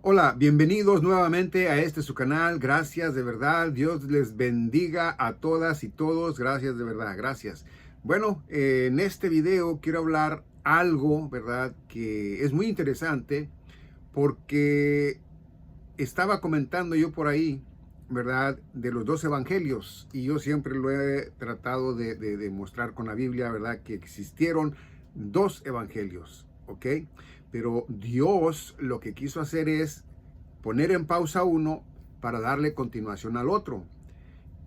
Hola, bienvenidos nuevamente a este su canal. Gracias de verdad. Dios les bendiga a todas y todos. Gracias de verdad. Gracias. Bueno, en este video quiero hablar algo, ¿verdad? Que es muy interesante porque estaba comentando yo por ahí, ¿verdad? De los dos evangelios. Y yo siempre lo he tratado de mostrar con la Biblia, ¿verdad? Que existieron dos evangelios, ¿ok? Pero Dios lo que quiso hacer es poner en pausa uno para darle continuación al otro.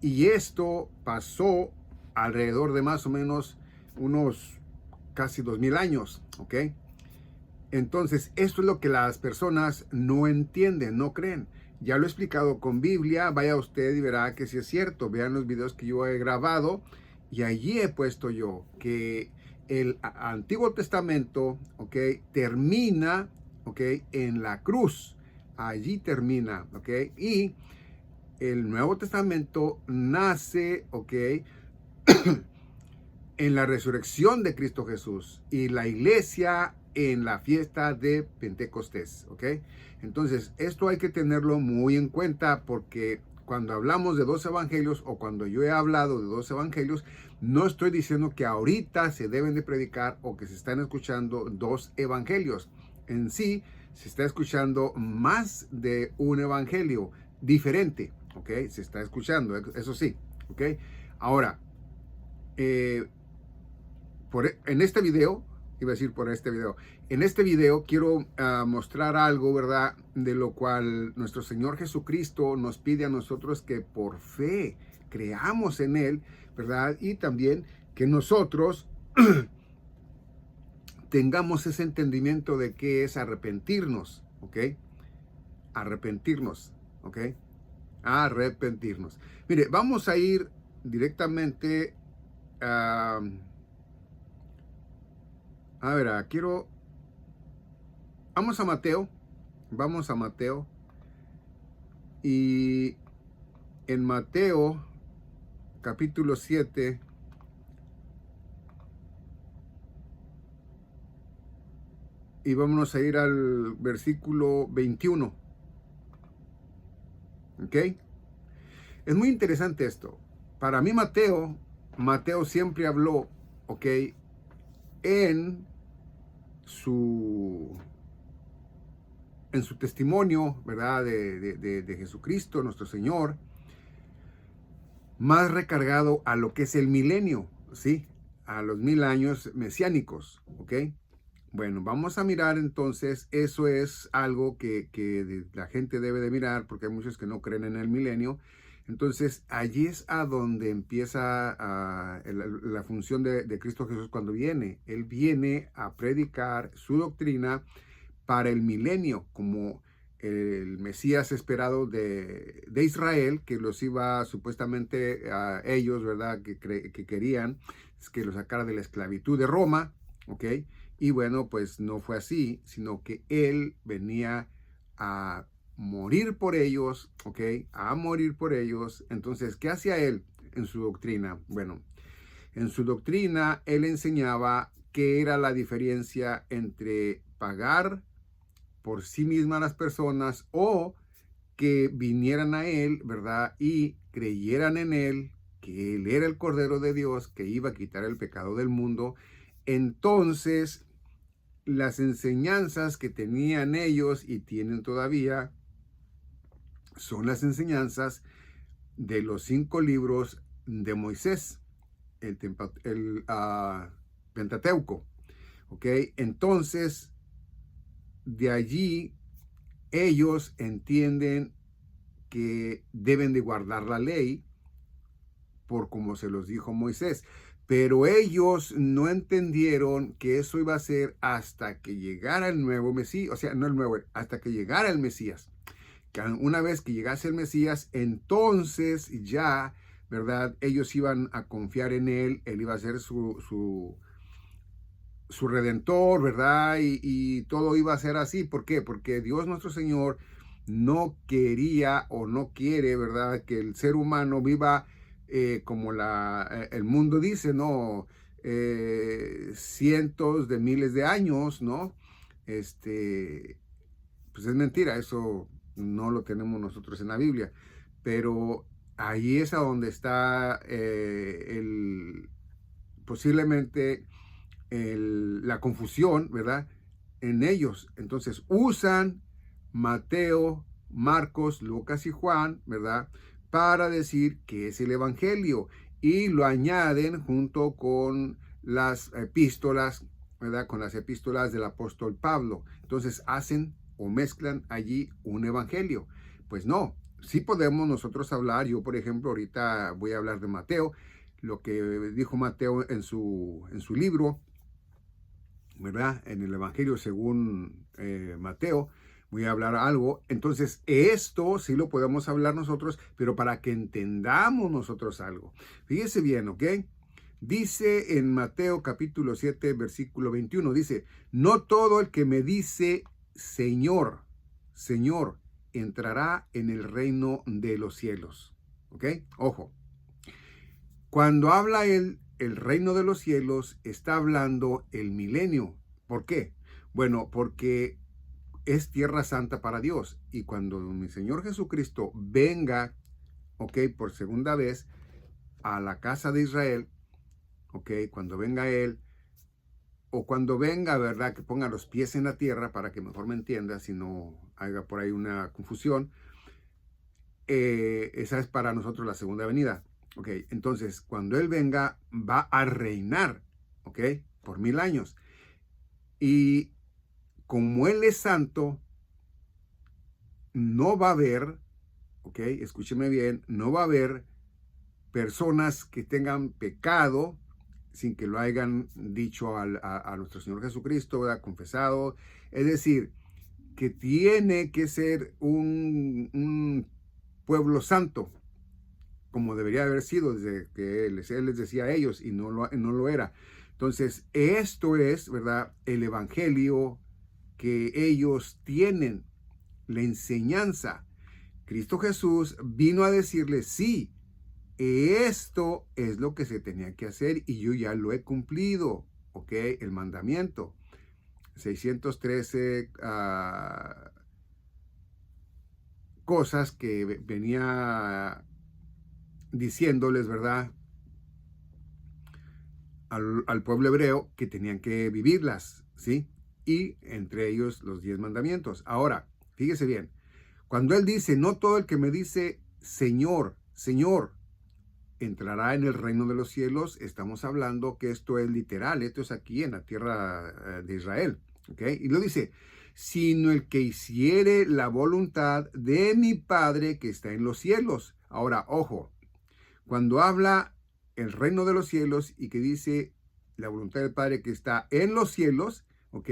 Y esto pasó alrededor de más o menos unos casi 2000 años, ¿ok? Entonces, esto es lo que las personas no entienden, no creen. Ya lo he explicado con Biblia, vaya usted y verá que sí es cierto. Vean los videos que yo he grabado y allí he puesto yo que el Antiguo Testamento, ¿ok? Termina, ¿ok? En la cruz. Allí termina, ¿ok? Y el Nuevo Testamento nace, ¿ok? En la resurrección de Cristo Jesús y la iglesia en la fiesta de Pentecostés, ¿ok? Entonces, esto hay que tenerlo muy en cuenta porque cuando hablamos de dos evangelios o cuando yo he hablado de dos evangelios, no estoy diciendo que ahorita se deben de predicar o que se están escuchando dos evangelios. En sí, se está escuchando más de un evangelio diferente, ¿ok? Se está escuchando, eso sí, ¿ok? Ahora, eh, en este video, iba a decir por este video, en este video quiero mostrar algo, ¿verdad? De lo cual nuestro Señor Jesucristo nos pide a nosotros que por fe creamos en Él, ¿verdad? Y también que nosotros tengamos ese entendimiento de qué es arrepentirnos, ¿ok? Arrepentirnos, ¿ok? Arrepentirnos. Mire, vamos a ir directamente a ver, vamos a Mateo, vamos a Mateo, y en Mateo capítulo 7, y vámonos a ir al versículo 21, ¿ok? Es muy interesante esto. Para mí Mateo siempre habló, ¿ok? En su, en su testimonio, ¿verdad? De Jesucristo, nuestro Señor, más recargado a lo que es el milenio, ¿sí? A los 1000 años mesiánicos, ¿ok? Bueno, vamos a mirar entonces, eso es algo que la gente debe de mirar porque hay muchos que no creen en el milenio. Entonces, allí es a donde empieza la función de Cristo Jesús cuando viene. Él viene a predicar su doctrina para el milenio, como el Mesías esperado de Israel, que los iba supuestamente a ellos, ¿verdad? Que querían que los sacara de la esclavitud de Roma, ¿ok? Y bueno, pues no fue así, sino que él venía a morir por ellos, ¿ok? A morir por ellos. Entonces, ¿qué hacía él en su doctrina? Bueno, en su doctrina él enseñaba qué era la diferencia entre pagar por sí mismas las personas o que vinieran a él, ¿verdad? Y creyeran en él, que él era el Cordero de Dios, que iba a quitar el pecado del mundo. Entonces, las enseñanzas que tenían ellos y tienen todavía son las enseñanzas de los 5 libros de Moisés, el Pentateuco, ¿ok? Entonces, de allí ellos entienden que deben de guardar la ley por como se los dijo Moisés. Pero ellos no entendieron que eso iba a ser hasta que llegara el nuevo Mesías, o sea, no el nuevo, hasta que llegara el Mesías. Que una vez que llegase el Mesías, entonces ya, ¿verdad? Ellos iban a confiar en él, él iba a ser su redentor, ¿verdad? Y todo iba a ser así. ¿Por qué? Porque Dios nuestro Señor no quería o no quiere, ¿verdad? Que el ser humano viva como el mundo dice, ¿no? Cientos de miles de años, ¿no? pues es mentira, eso no lo tenemos nosotros en la Biblia, pero ahí es a donde está posiblemente la confusión, ¿verdad? En ellos. Entonces usan Mateo, Marcos, Lucas y Juan, ¿verdad? Para decir que es el Evangelio y lo añaden junto con las epístolas, ¿verdad? Con las epístolas del apóstol Pablo. Entonces hacen o mezclan allí un Evangelio. Pues no, sí podemos nosotros hablar. Yo, por ejemplo, ahorita voy a hablar de Mateo, lo que dijo Mateo en su libro, ¿verdad? En el Evangelio según Mateo, voy a hablar algo. Entonces, esto sí lo podemos hablar nosotros, pero para que entendamos nosotros algo. Fíjese bien, ¿ok? Dice en Mateo capítulo 7, versículo 21, dice, no todo el que me dice, Señor, Señor, entrará en el reino de los cielos. ¿Ok? Ojo. Cuando habla el reino de los cielos, está hablando el milenio. ¿Por qué? Bueno, porque es tierra santa para Dios. Y cuando mi Señor Jesucristo venga, ok, por segunda vez a la casa de Israel, ok, cuando venga Él, o cuando venga, ¿verdad? Que ponga los pies en la tierra para que mejor me entienda, si no haga por ahí una confusión. Esa es para nosotros la segunda venida. Ok, entonces cuando Él venga va a reinar, ok, por 1000 años. Y como Él es santo, no va a haber, ok, escúcheme bien, no va a haber personas que tengan pecado sin que lo hayan dicho a nuestro Señor Jesucristo, ¿verdad? Confesado. Es decir, que tiene que ser un pueblo santo, como debería haber sido desde que él les decía a ellos y no lo era. Entonces, esto es, ¿verdad? El evangelio que ellos tienen, la enseñanza. Cristo Jesús vino a decirles, sí, esto es lo que se tenía que hacer y yo ya lo he cumplido, ¿ok? El mandamiento. 613 cosas que venía diciéndoles, ¿verdad? Al pueblo hebreo que tenían que vivirlas, ¿sí? Y entre ellos los 10 mandamientos. Ahora, fíjese bien, cuando él dice, no todo el que me dice, Señor, Señor, entrará en el reino de los cielos, estamos hablando que esto es literal, esto es aquí en la tierra de Israel, ¿ok? Y lo dice, sino el que hiciere la voluntad de mi Padre que está en los cielos. Ahora, ojo, cuando habla el reino de los cielos y que dice la voluntad del Padre que está en los cielos, ¿ok?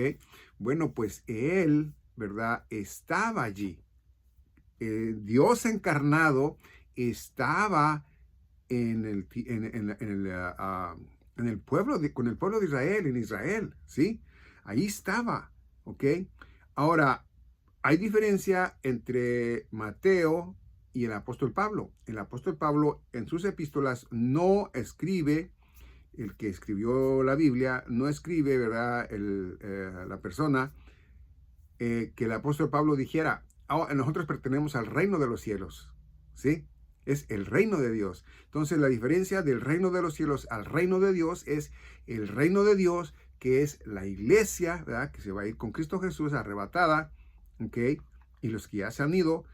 Bueno, pues Él, ¿verdad? Estaba allí. Dios encarnado estaba en el pueblo con el pueblo de Israel, en Israel, ¿sí? Ahí estaba, ¿ok? Ahora, hay diferencia entre Mateo y el apóstol Pablo. El apóstol Pablo en sus epístolas no escribe, el que escribió la Biblia, no escribe, ¿verdad? La persona que el apóstol Pablo dijera, oh, nosotros pertenecemos al reino de los cielos, ¿sí? Es el reino de Dios. Entonces la diferencia del reino de los cielos al reino de Dios es el reino de Dios, que es la iglesia, ¿verdad? Que se va a ir con Cristo Jesús arrebatada, ¿ok? Y los que ya se han ido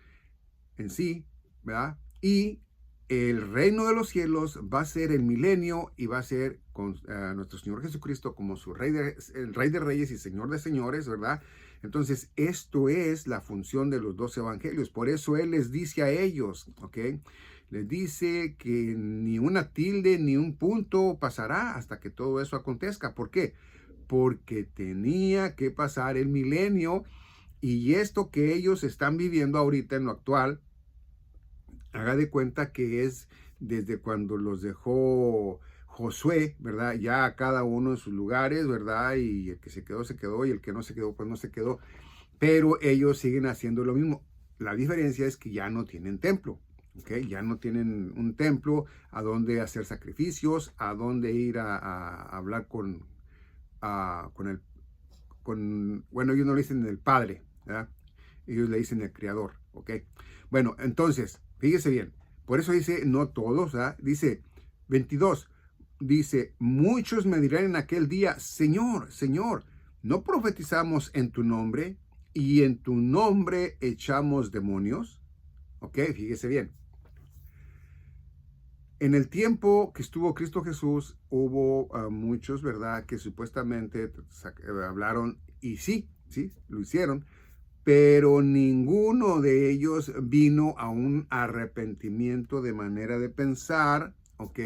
en sí, ¿verdad? Y el reino de los cielos va a ser el milenio y va a ser con nuestro Señor Jesucristo como su el Rey de Reyes y Señor de Señores, ¿verdad? Entonces, esto es la función de los 12 evangelios. Por eso Él les dice a ellos, ¿ok? Les dice que ni una tilde ni un punto pasará hasta que todo eso acontezca. ¿Por qué? Porque tenía que pasar el milenio y esto que ellos están viviendo ahorita en lo actual, haga de cuenta que es desde cuando los dejó Josué, ¿verdad? Ya a cada uno en sus lugares, ¿verdad? Y el que se quedó, y el que no se quedó, pues no se quedó. Pero ellos siguen haciendo lo mismo. La diferencia es que ya no tienen templo, ¿ok? Ya no tienen un templo a donde hacer sacrificios, a donde ir a hablar con bueno, ellos no le dicen el Padre, ¿verdad? Ellos le dicen el Creador, ¿ok? Bueno, entonces, fíjese bien. Por eso dice, no todos, ¿ah? Dice 22, dice, muchos me dirán en aquel día, Señor, Señor, ¿no profetizamos en tu nombre y en tu nombre echamos demonios? Ok, fíjese bien. En el tiempo que estuvo Cristo Jesús, hubo muchos, ¿verdad?, que supuestamente hablaron, y sí, lo hicieron, pero ninguno de ellos vino a un arrepentimiento de manera de pensar, ¿ok?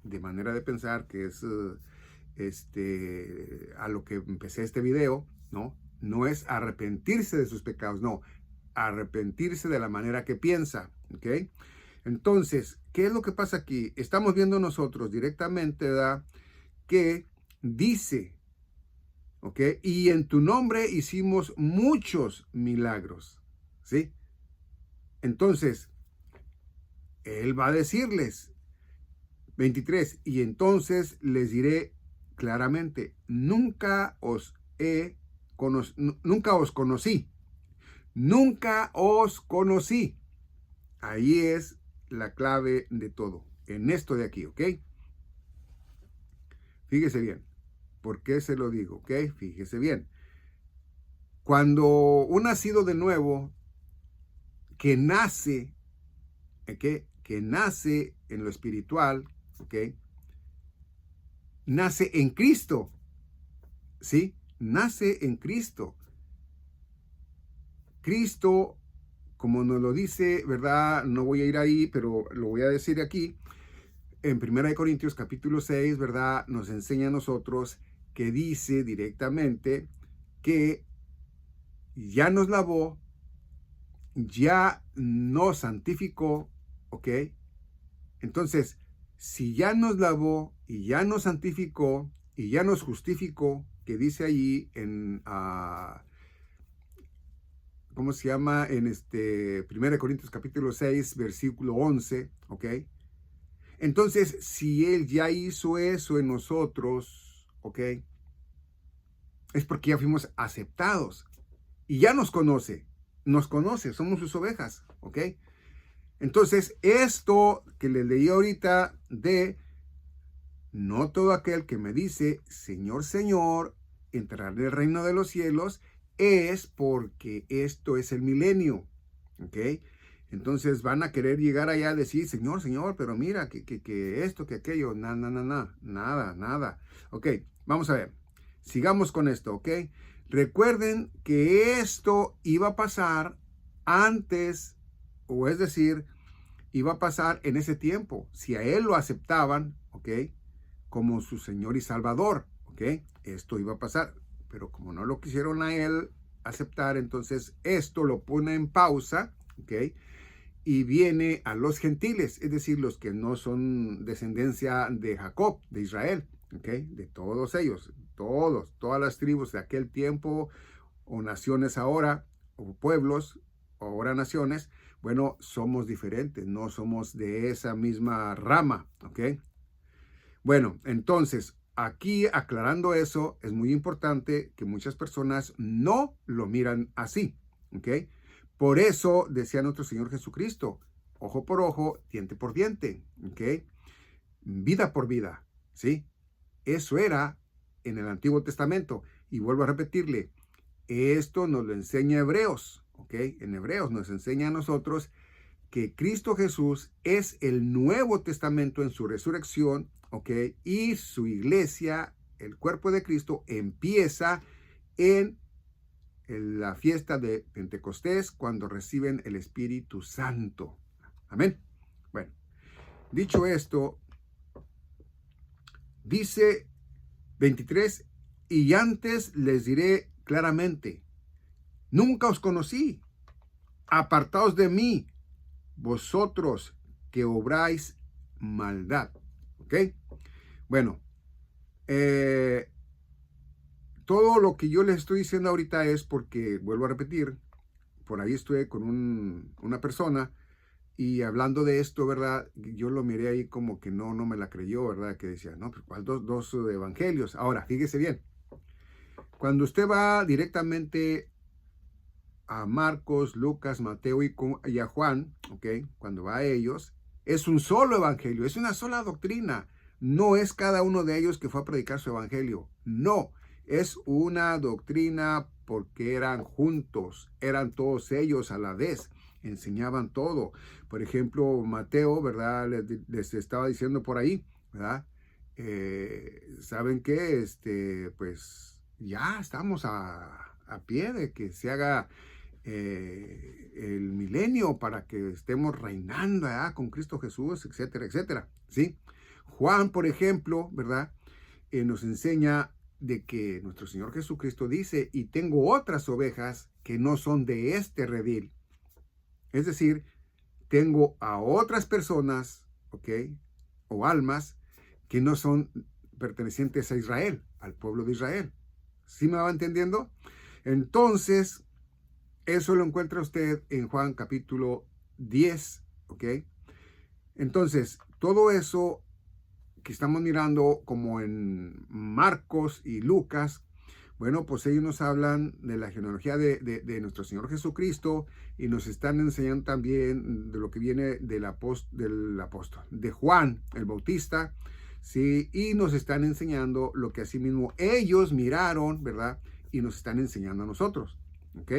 De manera de pensar, que es a lo que empecé este video, ¿no? No es arrepentirse de sus pecados, no, arrepentirse de la manera que piensa, ¿ok? Entonces, ¿qué es lo que pasa aquí? Estamos viendo nosotros directamente, ¿verdad?, que dice, ¿ok? Y en tu nombre hicimos muchos milagros, ¿sí? Entonces, él va a decirles, 23, y entonces les diré claramente, nunca os conocí, nunca os conocí. Ahí es la clave de todo, en esto de aquí, ¿ok? Fíjese bien. ¿Por qué se lo digo? ¿Ok? Fíjese bien. Cuando un nacido de nuevo, que nace, ¿ok?, que nace en lo espiritual, ¿ok?, nace en Cristo, ¿sí? Nace en Cristo. Cristo, como nos lo dice, ¿verdad? No voy a ir ahí, pero lo voy a decir aquí. En 1 Corintios capítulo 6, ¿verdad?, nos enseña a nosotros que dice directamente que ya nos lavó, ya nos santificó, ¿ok? Entonces, si ya nos lavó y ya nos santificó y ya nos justificó, que dice allí en, ¿cómo se llama? En 1 Corintios capítulo 6, versículo 11, ¿ok? Entonces, si Él ya hizo eso en nosotros, ¿ok?, es porque ya fuimos aceptados y ya nos conoce, somos sus ovejas, ¿ok? Entonces, esto que le leí ahorita de no todo aquel que me dice, Señor, Señor, entrará en el reino de los cielos, es porque esto es el milenio, ¿ok? Entonces van a querer llegar allá a decir, Señor, Señor, pero mira, que esto, que aquello, nada. Ok, vamos a ver, sigamos con esto, ¿ok? Recuerden que esto iba a pasar antes, o es decir, iba a pasar en ese tiempo. Si a Él lo aceptaban, ¿ok?, como su Señor y Salvador, ¿ok? Esto iba a pasar, pero como no lo quisieron a Él aceptar, entonces esto lo pone en pausa, ¿ok? Y viene a los gentiles, es decir, los que no son descendencia de Jacob, de Israel, ¿ok? De todos ellos, todas las tribus de aquel tiempo, o naciones ahora, o pueblos, o ahora naciones, bueno, somos diferentes, no somos de esa misma rama, ¿ok? Bueno, entonces, aquí aclarando eso, es muy importante que muchas personas no lo miran así, ¿ok? Por eso decía nuestro Señor Jesucristo, ojo por ojo, diente por diente, ¿ok? Vida por vida, ¿sí? Eso era en el Antiguo Testamento. Y vuelvo a repetirle, esto nos lo enseña Hebreos, ¿ok? En Hebreos nos enseña a nosotros que Cristo Jesús es el Nuevo Testamento en su resurrección, ¿ok? Y su iglesia, el cuerpo de Cristo, empieza en la fiesta de Pentecostés, cuando reciben el Espíritu Santo. Amén. Bueno, dicho esto, dice 23, y antes les diré claramente, nunca os conocí, apartaos de mí, vosotros que obráis maldad. ¿Ok? Bueno, todo lo que yo les estoy diciendo ahorita es porque, vuelvo a repetir, por ahí estuve con una persona y hablando de esto, ¿verdad? Yo lo miré ahí como que no me la creyó, ¿verdad? Que decía, no, pero ¿cuál dos evangelios? Ahora, fíjese bien, cuando usted va directamente a Marcos, Lucas, Mateo y a Juan, ¿ok? Cuando va a ellos, es un solo evangelio, es una sola doctrina. No es cada uno de ellos que fue a predicar su evangelio. No, es una doctrina porque eran juntos, eran todos ellos a la vez, enseñaban todo. Por ejemplo, Mateo, ¿verdad? Les estaba diciendo por ahí, ¿verdad? ¿Saben qué? Pues ya estamos a pie de que se haga el milenio para que estemos reinando con Cristo Jesús, etcétera, etcétera, ¿sí? Juan, por ejemplo, ¿verdad? Nos enseña de que nuestro Señor Jesucristo dice, y tengo otras ovejas que no son de este redil. Es decir, tengo a otras personas, ¿ok? O almas que no son pertenecientes a Israel, al pueblo de Israel. ¿Sí me va entendiendo? Entonces, eso lo encuentra usted en Juan capítulo 10, ¿ok? Entonces, todo eso que estamos mirando como en Marcos y Lucas, bueno, pues ellos nos hablan de la genealogía de nuestro Señor Jesucristo y nos están enseñando también de lo que viene del apóstol, de Juan el Bautista, ¿sí? Y nos están enseñando lo que asimismo ellos miraron, ¿verdad? Y nos están enseñando a nosotros, ¿ok?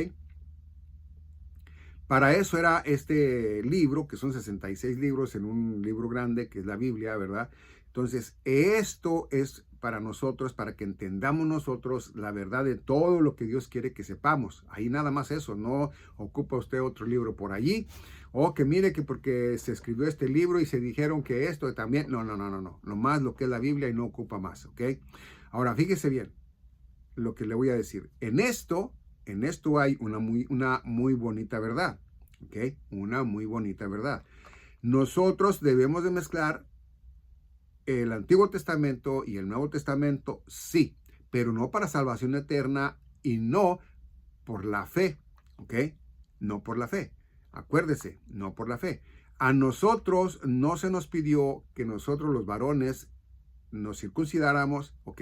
Para eso era este libro, que son 66 libros en un libro grande, que es la Biblia, ¿verdad? Entonces, esto es para nosotros, para que entendamos nosotros la verdad de todo lo que Dios quiere que sepamos. Ahí nada más eso, no ocupa usted otro libro por allí, o que mire que porque se escribió este libro y se dijeron que esto también, no, nomás lo que es la Biblia y no ocupa más, ¿ok? Ahora, fíjese bien lo que le voy a decir. En esto hay una muy bonita verdad, ¿ok? Una muy bonita verdad. Nosotros debemos de mezclar el Antiguo Testamento y el Nuevo Testamento, sí, pero no para salvación eterna y no por la fe, ¿ok? No por la fe. Acuérdese, no por la fe. A nosotros no se nos pidió que nosotros los varones nos circuncidáramos, ¿ok?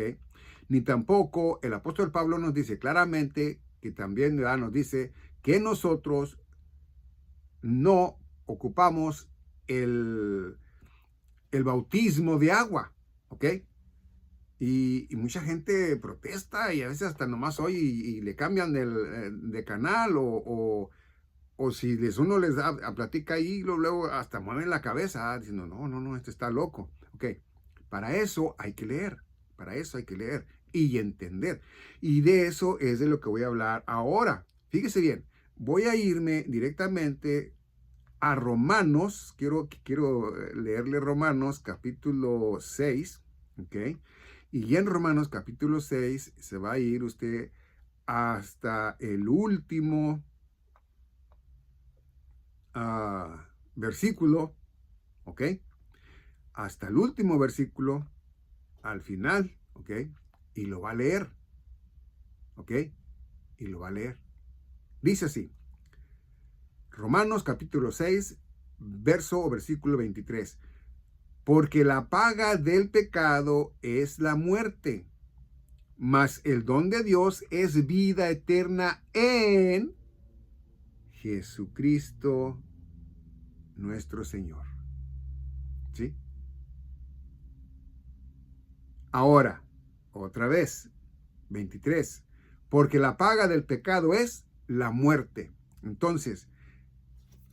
Ni tampoco el apóstol Pablo nos dice claramente que también nos dice que nosotros no ocupamos el bautismo de agua, ¿ok? Y mucha gente protesta y a veces hasta nomás oye y le cambian de canal o si uno les platica ahí, luego hasta mueven la cabeza diciendo, no, este está loco, ¿ok? Para eso hay que leer, y entender. Y de eso es de lo que voy a hablar ahora. Fíjese bien, voy a irme directamente a Romanos, quiero leerle Romanos capítulo 6, ¿ok? Y en Romanos capítulo 6 se va a ir usted hasta el último versículo, ¿ok? Hasta el último versículo, al final, ¿ok? Y lo va a leer, ¿ok? Y lo va a leer. Dice así, Romanos capítulo 6, versículo 23. Porque la paga del pecado es la muerte, mas el don de Dios es vida eterna en Jesucristo nuestro Señor. ¿Sí? Ahora, otra vez, 23. Porque la paga del pecado es la muerte. Entonces,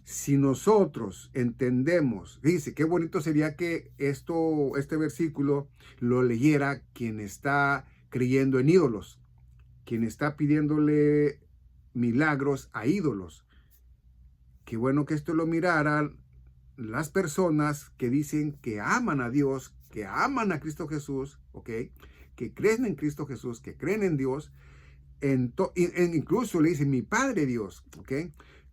si nosotros entendemos, dice, qué bonito sería que este versículo lo leyera quien está creyendo en ídolos, quien está pidiéndole milagros a ídolos. Qué bueno que esto lo miraran las personas que dicen que aman a Dios, que aman a Cristo Jesús, ¿ok? Que creen en Cristo Jesús, que creen en Dios, incluso le dicen mi Padre Dios, ¿ok?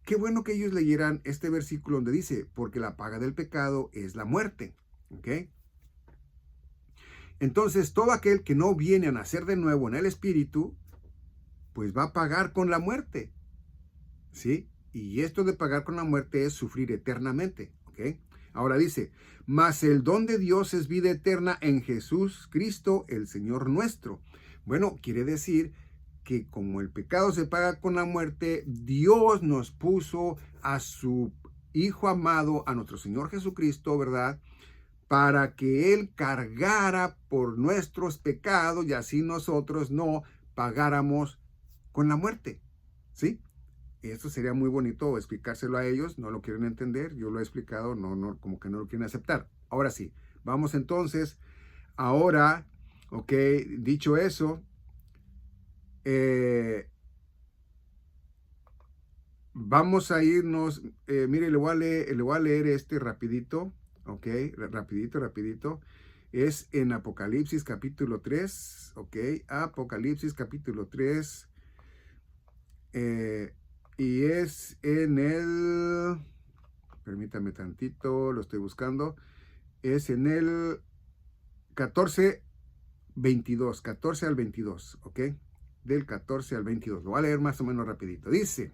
Qué bueno que ellos leyeran este versículo donde dice, porque la paga del pecado es la muerte, ¿ok? Entonces, todo aquel que no viene a nacer de nuevo en el Espíritu, pues va a pagar con la muerte, ¿sí? Y esto de pagar con la muerte es sufrir eternamente, ¿ok? Ahora dice, mas el don de Dios es vida eterna en Jesús Cristo, el Señor nuestro. Bueno, quiere decir que como el pecado se paga con la muerte, Dios nos puso a su Hijo amado, a nuestro Señor Jesucristo, ¿verdad? Para que Él cargara por nuestros pecados y así nosotros no pagáramos con la muerte, ¿sí? Esto sería muy bonito explicárselo a ellos, no lo quieren entender, yo lo he explicado, como que no lo quieren aceptar. Ahora sí, vamos entonces, ahora, ok, dicho eso, vamos a irnos, mire, le voy a leer este rapidito, ok, rapidito. Es en Apocalipsis capítulo 3, ok, Apocalipsis capítulo 3, y es en el, permítame tantito, lo estoy buscando, es en el 14, 22, 14 al 22, ok, del 14 al 22, lo voy a leer más o menos rapidito, dice...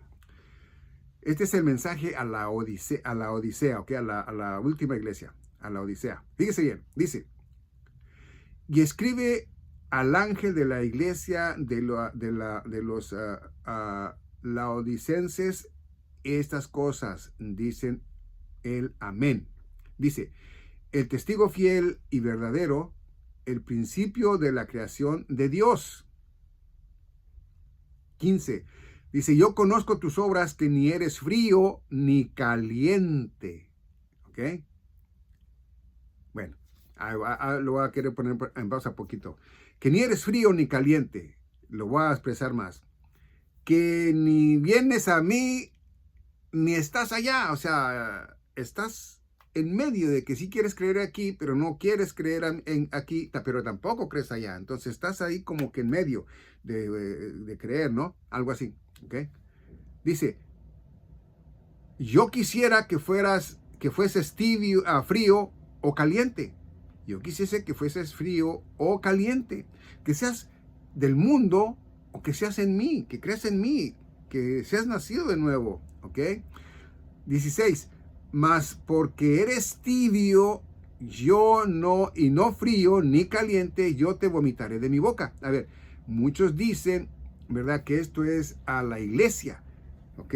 Este es el mensaje a la Odisea, ¿ok? A la última iglesia, a la Odisea. Fíjese bien, dice, y escribe al ángel de la iglesia de los laodicenses estas cosas, dicen el amén. Dice, el testigo fiel y verdadero, el principio de la creación de Dios. 15. Dice, yo conozco tus obras, que ni eres frío ni caliente. ¿Ok? Bueno, lo voy a querer poner en pausa poquito. Que ni eres frío ni caliente. Lo voy a expresar más. Que ni vienes a mí, ni estás allá. O sea, estás en medio de que sí quieres creer aquí, pero no quieres creer aquí, pero tampoco crees allá. Entonces estás ahí como que en medio de creer, ¿no? Algo así. ¿Ok? Dice, yo quisiera que fueses tibio, frío o caliente. Yo quisiese que fueses frío o caliente. Que seas del mundo o que seas en mí, que creas en mí, que seas nacido de nuevo. ¿Ok? 16. Mas porque eres tibio, yo no, y no frío ni caliente, yo te vomitaré de mi boca. A ver, muchos dicen, ¿verdad?, que esto es a la iglesia, ¿ok?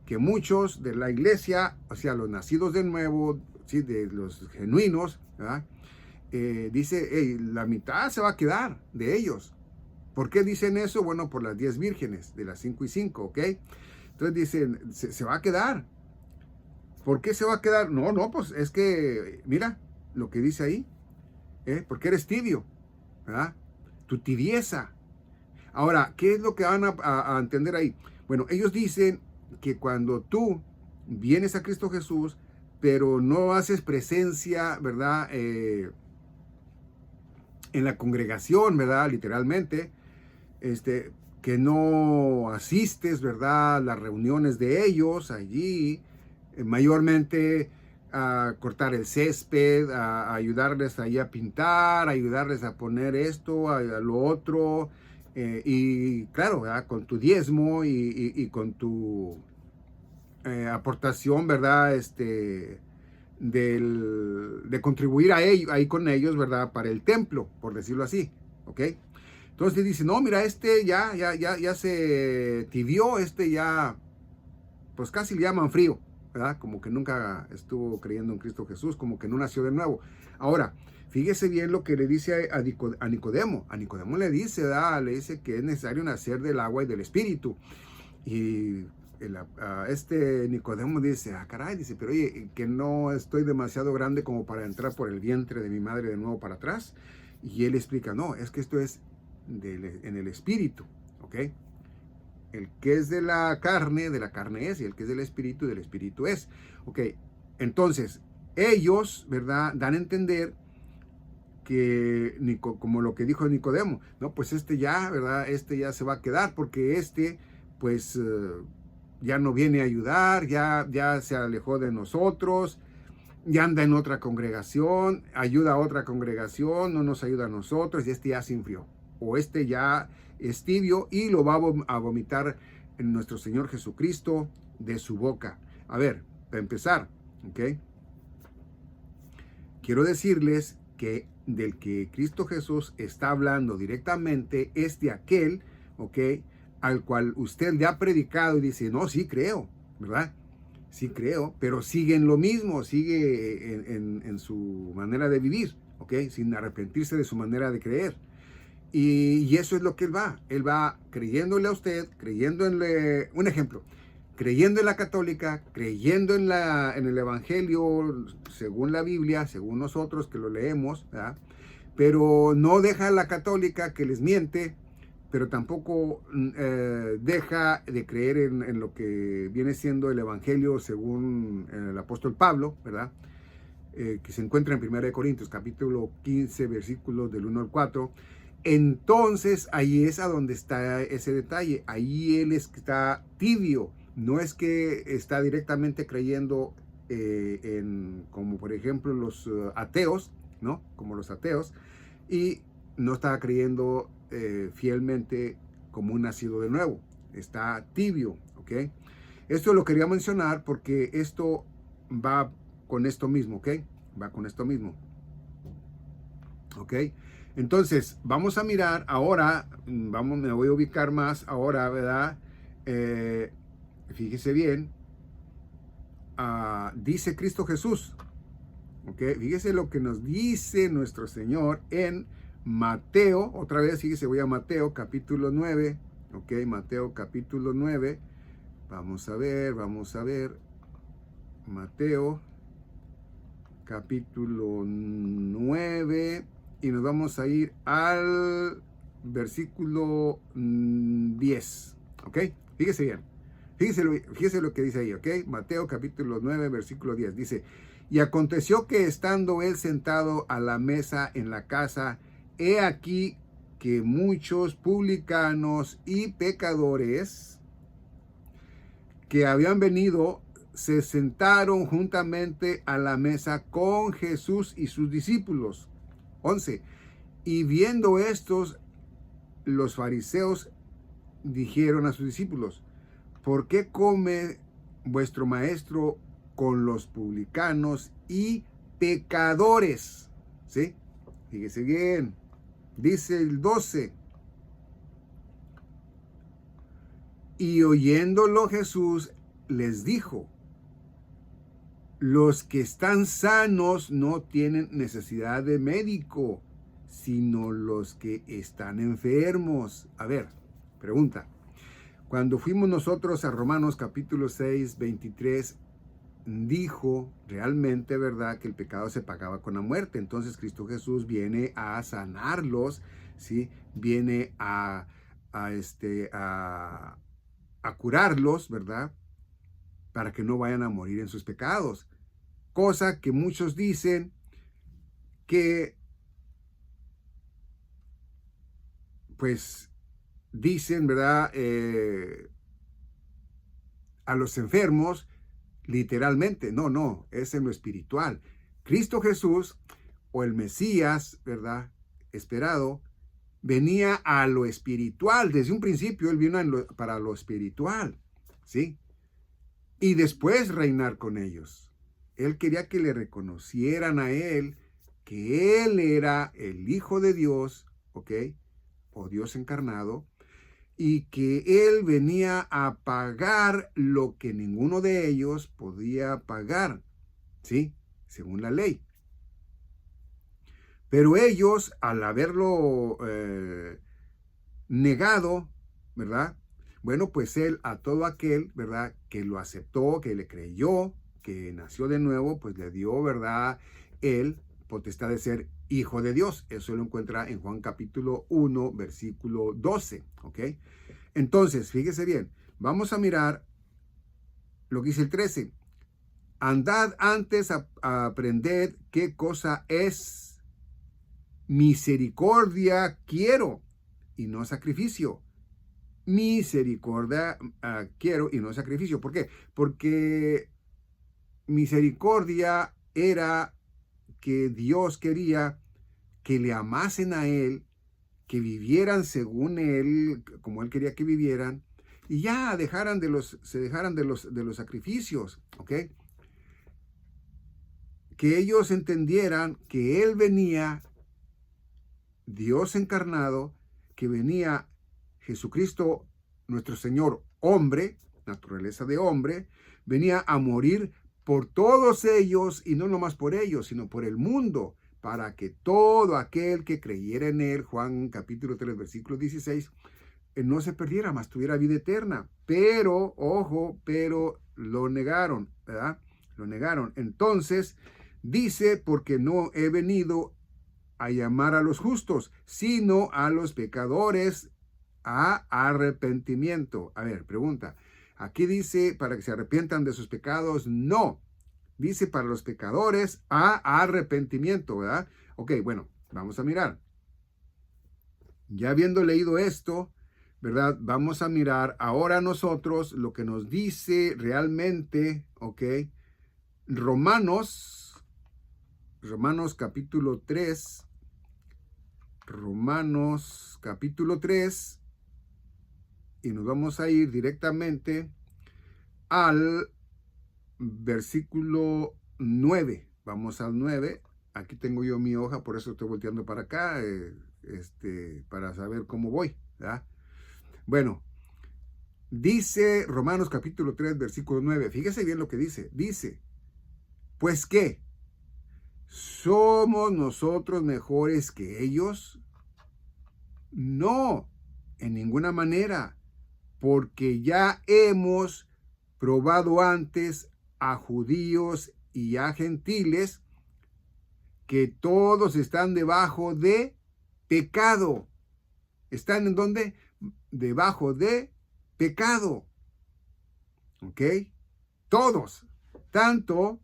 Que muchos de la iglesia, o sea, los nacidos de nuevo, ¿sí?, de los genuinos, ¿verdad?, dice, hey, la mitad se va a quedar de ellos. ¿Por qué dicen eso? Bueno, por las 10 vírgenes, de las 5 y 5, ¿ok? Entonces dicen, se va a quedar. ¿Por qué se va a quedar? No, pues es que, mira lo que dice ahí, porque eres tibio, ¿verdad? Tu tibieza. Ahora, ¿qué es lo que van a entender ahí? Bueno, ellos dicen que cuando tú vienes a Cristo Jesús, pero no haces presencia, ¿verdad?, en la congregación, ¿verdad?, literalmente, que no asistes, ¿verdad?, a las reuniones de ellos allí, mayormente a cortar el césped, a ayudarles ahí a pintar, a ayudarles a poner esto, a lo otro, y claro, ¿verdad?, con tu diezmo y con tu aportación, ¿verdad?, de contribuir a ellos, ahí con ellos, ¿verdad?, para el templo, por decirlo así, ¿ok? Entonces dice, no, mira, ya se tibió, ya, pues casi le llaman frío, ¿verdad? Como que nunca estuvo creyendo en Cristo Jesús, como que no nació de nuevo. Ahora, fíjese bien lo que le dice a Nicodemo. A Nicodemo le dice, ¿verdad?, le dice que es necesario nacer del agua y del espíritu. Y Nicodemo dice, caray, dice, pero oye, que no estoy demasiado grande como para entrar por el vientre de mi madre de nuevo para atrás. Y él explica, no, es que esto es en el espíritu, ¿ok? El que es de la carne es, y el que es del espíritu es, ¿ok? Entonces, ellos, ¿verdad?, dan a entender que, como lo que dijo Nicodemo, no, pues ya, ¿verdad?, ya se va a quedar, porque pues, ya no viene a ayudar, ya se alejó de nosotros, ya anda en otra congregación, ayuda a otra congregación, no nos ayuda a nosotros, y ya se enfrió. O ya es tibio y lo va a vomitar en nuestro Señor Jesucristo de su boca. A ver, para empezar, ¿ok? Quiero decirles que del que Cristo Jesús está hablando directamente es de aquel, ¿ok?, al cual usted le ha predicado y dice, no, sí creo, ¿verdad? Sí creo, pero sigue en lo mismo, sigue en su manera de vivir, ¿ok? Sin arrepentirse de su manera de creer. Y eso es lo que él va creyéndole a usted, creyéndole, un ejemplo, creyendo en la católica, creyendo en el evangelio, según la Biblia, según nosotros que lo leemos, ¿verdad? Pero no deja a la católica que les miente, pero tampoco deja de creer en lo que viene siendo el evangelio según el apóstol Pablo, ¿verdad? Que se encuentra en 1 Corintios, capítulo 15, versículos del 1 al 4. Entonces, ahí es a donde está ese detalle. Ahí él está tibio. No es que está directamente creyendo como por ejemplo los ateos, ¿no? Como los ateos. Y no está creyendo fielmente como un nacido de nuevo. Está tibio, ¿ok? Esto lo quería mencionar porque esto va con esto mismo, ¿ok? Va con esto mismo. ¿Ok? Entonces, vamos a mirar ahora, me voy a ubicar más ahora, ¿verdad? Fíjese bien, dice Cristo Jesús, ¿ok? Fíjese lo que nos dice nuestro Señor en Mateo, otra vez, fíjese, voy a Mateo capítulo 9, ¿ok? Mateo capítulo 9, vamos a ver, Mateo capítulo 9, y nos vamos a ir al versículo 10, ¿ok? Fíjese bien, fíjese lo que dice ahí, ¿ok? Mateo capítulo 9, versículo 10, dice, y aconteció que estando él sentado a la mesa en la casa, he aquí que muchos publicanos y pecadores que habían venido se sentaron juntamente a la mesa con Jesús y sus discípulos. 11. Y viendo estos, los fariseos dijeron a sus discípulos, ¿por qué come vuestro maestro con los publicanos y pecadores? ¿Sí? Fíjese bien. Dice el 12. Y oyéndolo Jesús les dijo, los que están sanos no tienen necesidad de médico, sino los que están enfermos. A ver, pregunta. Cuando fuimos nosotros a Romanos capítulo 6, 23, dijo realmente, ¿verdad?, que el pecado se pagaba con la muerte. Entonces Cristo Jesús viene a sanarlos, ¿sí? Viene a curarlos, ¿verdad?, para que no vayan a morir en sus pecados. Cosa que muchos dicen que, pues, dicen, ¿verdad?, a los enfermos, literalmente. No, es en lo espiritual. Cristo Jesús, o el Mesías, ¿verdad?, esperado, venía a lo espiritual. Desde un principio él vino para lo espiritual, ¿sí? Y después reinar con ellos. Él quería que le reconocieran a él que él era el Hijo de Dios, ¿ok? O Dios encarnado, y que él venía a pagar lo que ninguno de ellos podía pagar, ¿sí? Según la ley. Pero ellos, al haberlo negado, ¿verdad? Bueno, pues él a todo aquel, ¿verdad?, que lo aceptó, que le creyó, que nació de nuevo, pues le dio, ¿verdad?, él potestad de ser hijo de Dios. Eso lo encuentra en Juan capítulo 1, versículo 12, ¿ok? Entonces, fíjese bien, vamos a mirar lo que dice el 13. Andad antes a aprender qué cosa es misericordia quiero y no sacrificio. Misericordia quiero y no sacrificio. ¿Por qué? Porque misericordia era que Dios quería que le amasen a él, que vivieran según él, como él quería que vivieran, y ya se dejaran de los sacrificios, ¿ok? Que ellos entendieran que él venía, Dios encarnado, que venía Jesucristo nuestro Señor, hombre, naturaleza de hombre, venía a morir por todos ellos, y no nomás por ellos, sino por el mundo, para que todo aquel que creyera en él, Juan capítulo 3, versículo 16, no se perdiera, mas tuviera vida eterna. Pero, ojo, pero lo negaron, ¿verdad? Lo negaron. Entonces, dice, porque no he venido a llamar a los justos, sino a los pecadores a arrepentimiento. A ver, pregunta. Aquí dice para que se arrepientan de sus pecados. No. Dice para los pecadores a arrepentimiento, ¿verdad? Ok, bueno, vamos a mirar. Ya habiendo leído esto, ¿verdad? Vamos a mirar ahora nosotros lo que nos dice realmente, ¿ok? Romanos capítulo 3. Romanos capítulo 3. Y nos vamos a ir directamente al versículo 9. Vamos al 9. Aquí tengo yo mi hoja, por eso estoy volteando para acá, para saber cómo voy, ¿verdad? Bueno, dice Romanos capítulo 3, versículo 9. Fíjese bien lo que dice. Dice, pues ¿qué? ¿Somos nosotros mejores que ellos? No, en ninguna manera, porque ya hemos probado antes a judíos y a gentiles que todos están debajo de pecado. ¿Están en dónde? Debajo de pecado. ¿Ok? Todos, tanto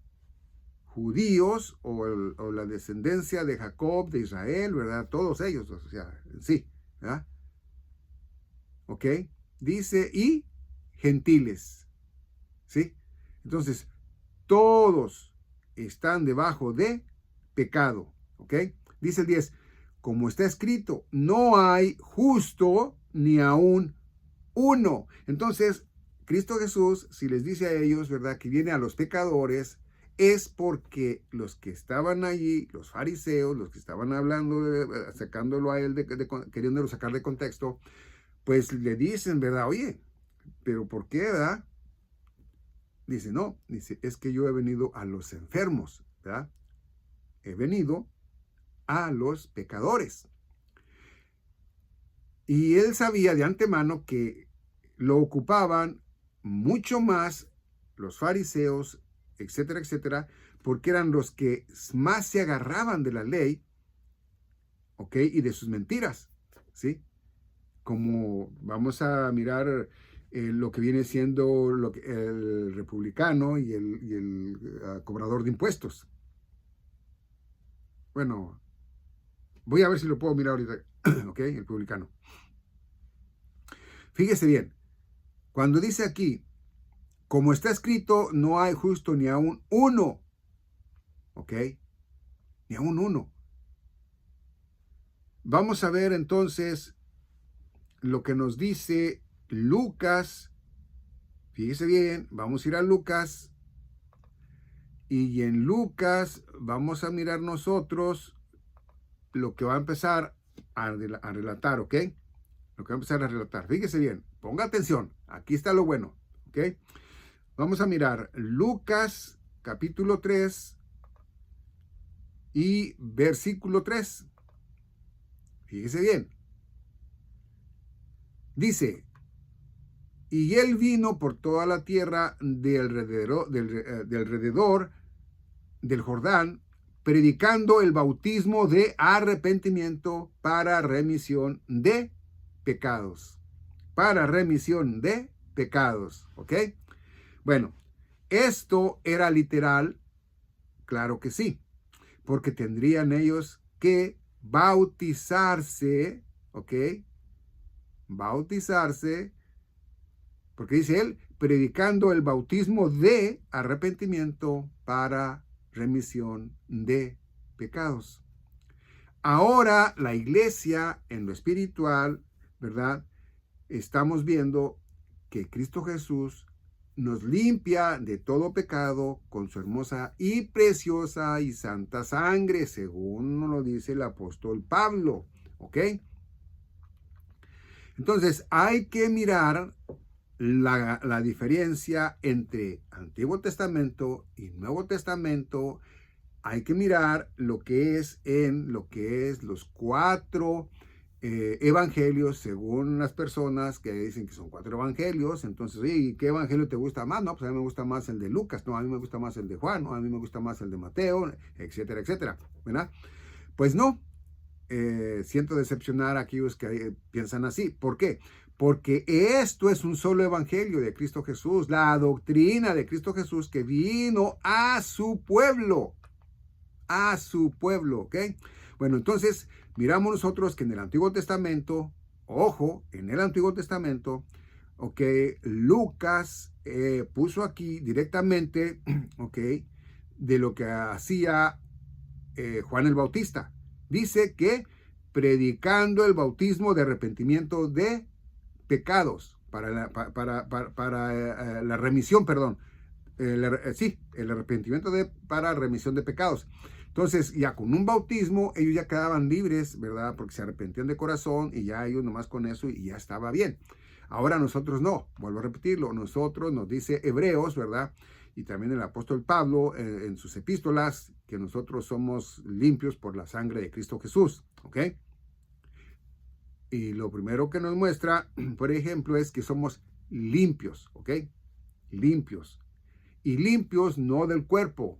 judíos o la descendencia de Jacob, de Israel, ¿verdad? Todos ellos, o sea, sí, ¿verdad? ¿Ok? Dice, y gentiles, ¿sí? Entonces, todos están debajo de pecado, ¿ok? Dice el 10, como está escrito, no hay justo ni aún uno. Entonces, Cristo Jesús, si les dice a ellos, ¿verdad?, que viene a los pecadores, es porque los que estaban allí, los fariseos, los que estaban hablando, sacándolo a él, queriéndolo sacar de contexto, pues le dicen, ¿verdad? Oye, ¿pero por qué, verdad? Dice, no, dice, es que yo he venido a los enfermos, ¿verdad? He venido a los pecadores. Y él sabía de antemano que lo ocupaban mucho más los fariseos, etcétera, etcétera, porque eran los que más se agarraban de la ley, ¿ok? Y de sus mentiras, ¿sí? Como vamos a mirar lo que viene siendo el republicano y el cobrador de impuestos. Bueno, voy a ver si lo puedo mirar ahorita, ¿ok? El publicano. Fíjese bien, cuando dice aquí, como está escrito, no hay justo ni aún uno, ¿ok? Ni aún uno. Vamos a ver entonces lo que nos dice Lucas. Fíjese bien, vamos a ir a Lucas. Y en Lucas vamos a mirar nosotros lo que va a empezar a relatar, ¿ok? Lo que va a empezar a relatar. Fíjese bien, ponga atención. Aquí está lo bueno, ¿ok? Vamos a mirar Lucas capítulo 3 y versículo 3. Fíjese bien. Dice, y él vino por toda la tierra de alrededor del Jordán, predicando el bautismo de arrepentimiento para remisión de pecados. Para remisión de pecados, ¿ok? Bueno, esto era literal, claro que sí, porque tendrían ellos que bautizarse, ¿ok? Bautizarse, porque dice él, predicando el bautismo de arrepentimiento para remisión de pecados. Ahora la iglesia en lo espiritual, ¿verdad? Estamos viendo que Cristo Jesús nos limpia de todo pecado con su hermosa y preciosa y santa sangre, según nos lo dice el apóstol Pablo, ¿ok? Entonces, hay que mirar la diferencia entre Antiguo Testamento y Nuevo Testamento. Hay que mirar lo que es los cuatro evangelios, según las personas que dicen que son cuatro evangelios. Entonces, ¿y qué evangelio te gusta más? No, pues a mí me gusta más el de Lucas, no, a mí me gusta más el de Juan, no, a mí me gusta más el de Mateo, etcétera, etcétera, ¿verdad? Pues no, siento decepcionar a aquellos que piensan así. ¿Por qué? Porque esto es un solo evangelio de Cristo Jesús, la doctrina de Cristo Jesús que vino a su pueblo, ¿ok? Bueno, entonces miramos nosotros que en el Antiguo Testamento, ojo, en el Antiguo Testamento, ok, Lucas puso aquí directamente, ok, de lo que hacía Juan el Bautista. Dice que predicando el bautismo de arrepentimiento de pecados, para la remisión, perdón, sí, el arrepentimiento para remisión de pecados. Entonces, ya con un bautismo, ellos ya quedaban libres, ¿verdad? Porque se arrepentían de corazón y ya ellos nomás con eso y ya estaba bien. Ahora nosotros no, vuelvo a repetirlo, nosotros nos dice Hebreos, ¿verdad? Y también el apóstol Pablo en sus epístolas, que nosotros somos limpios por la sangre de Cristo Jesús, ¿ok? Y lo primero que nos muestra, por ejemplo, es que somos limpios, ¿ok? Limpios. Y limpios no del cuerpo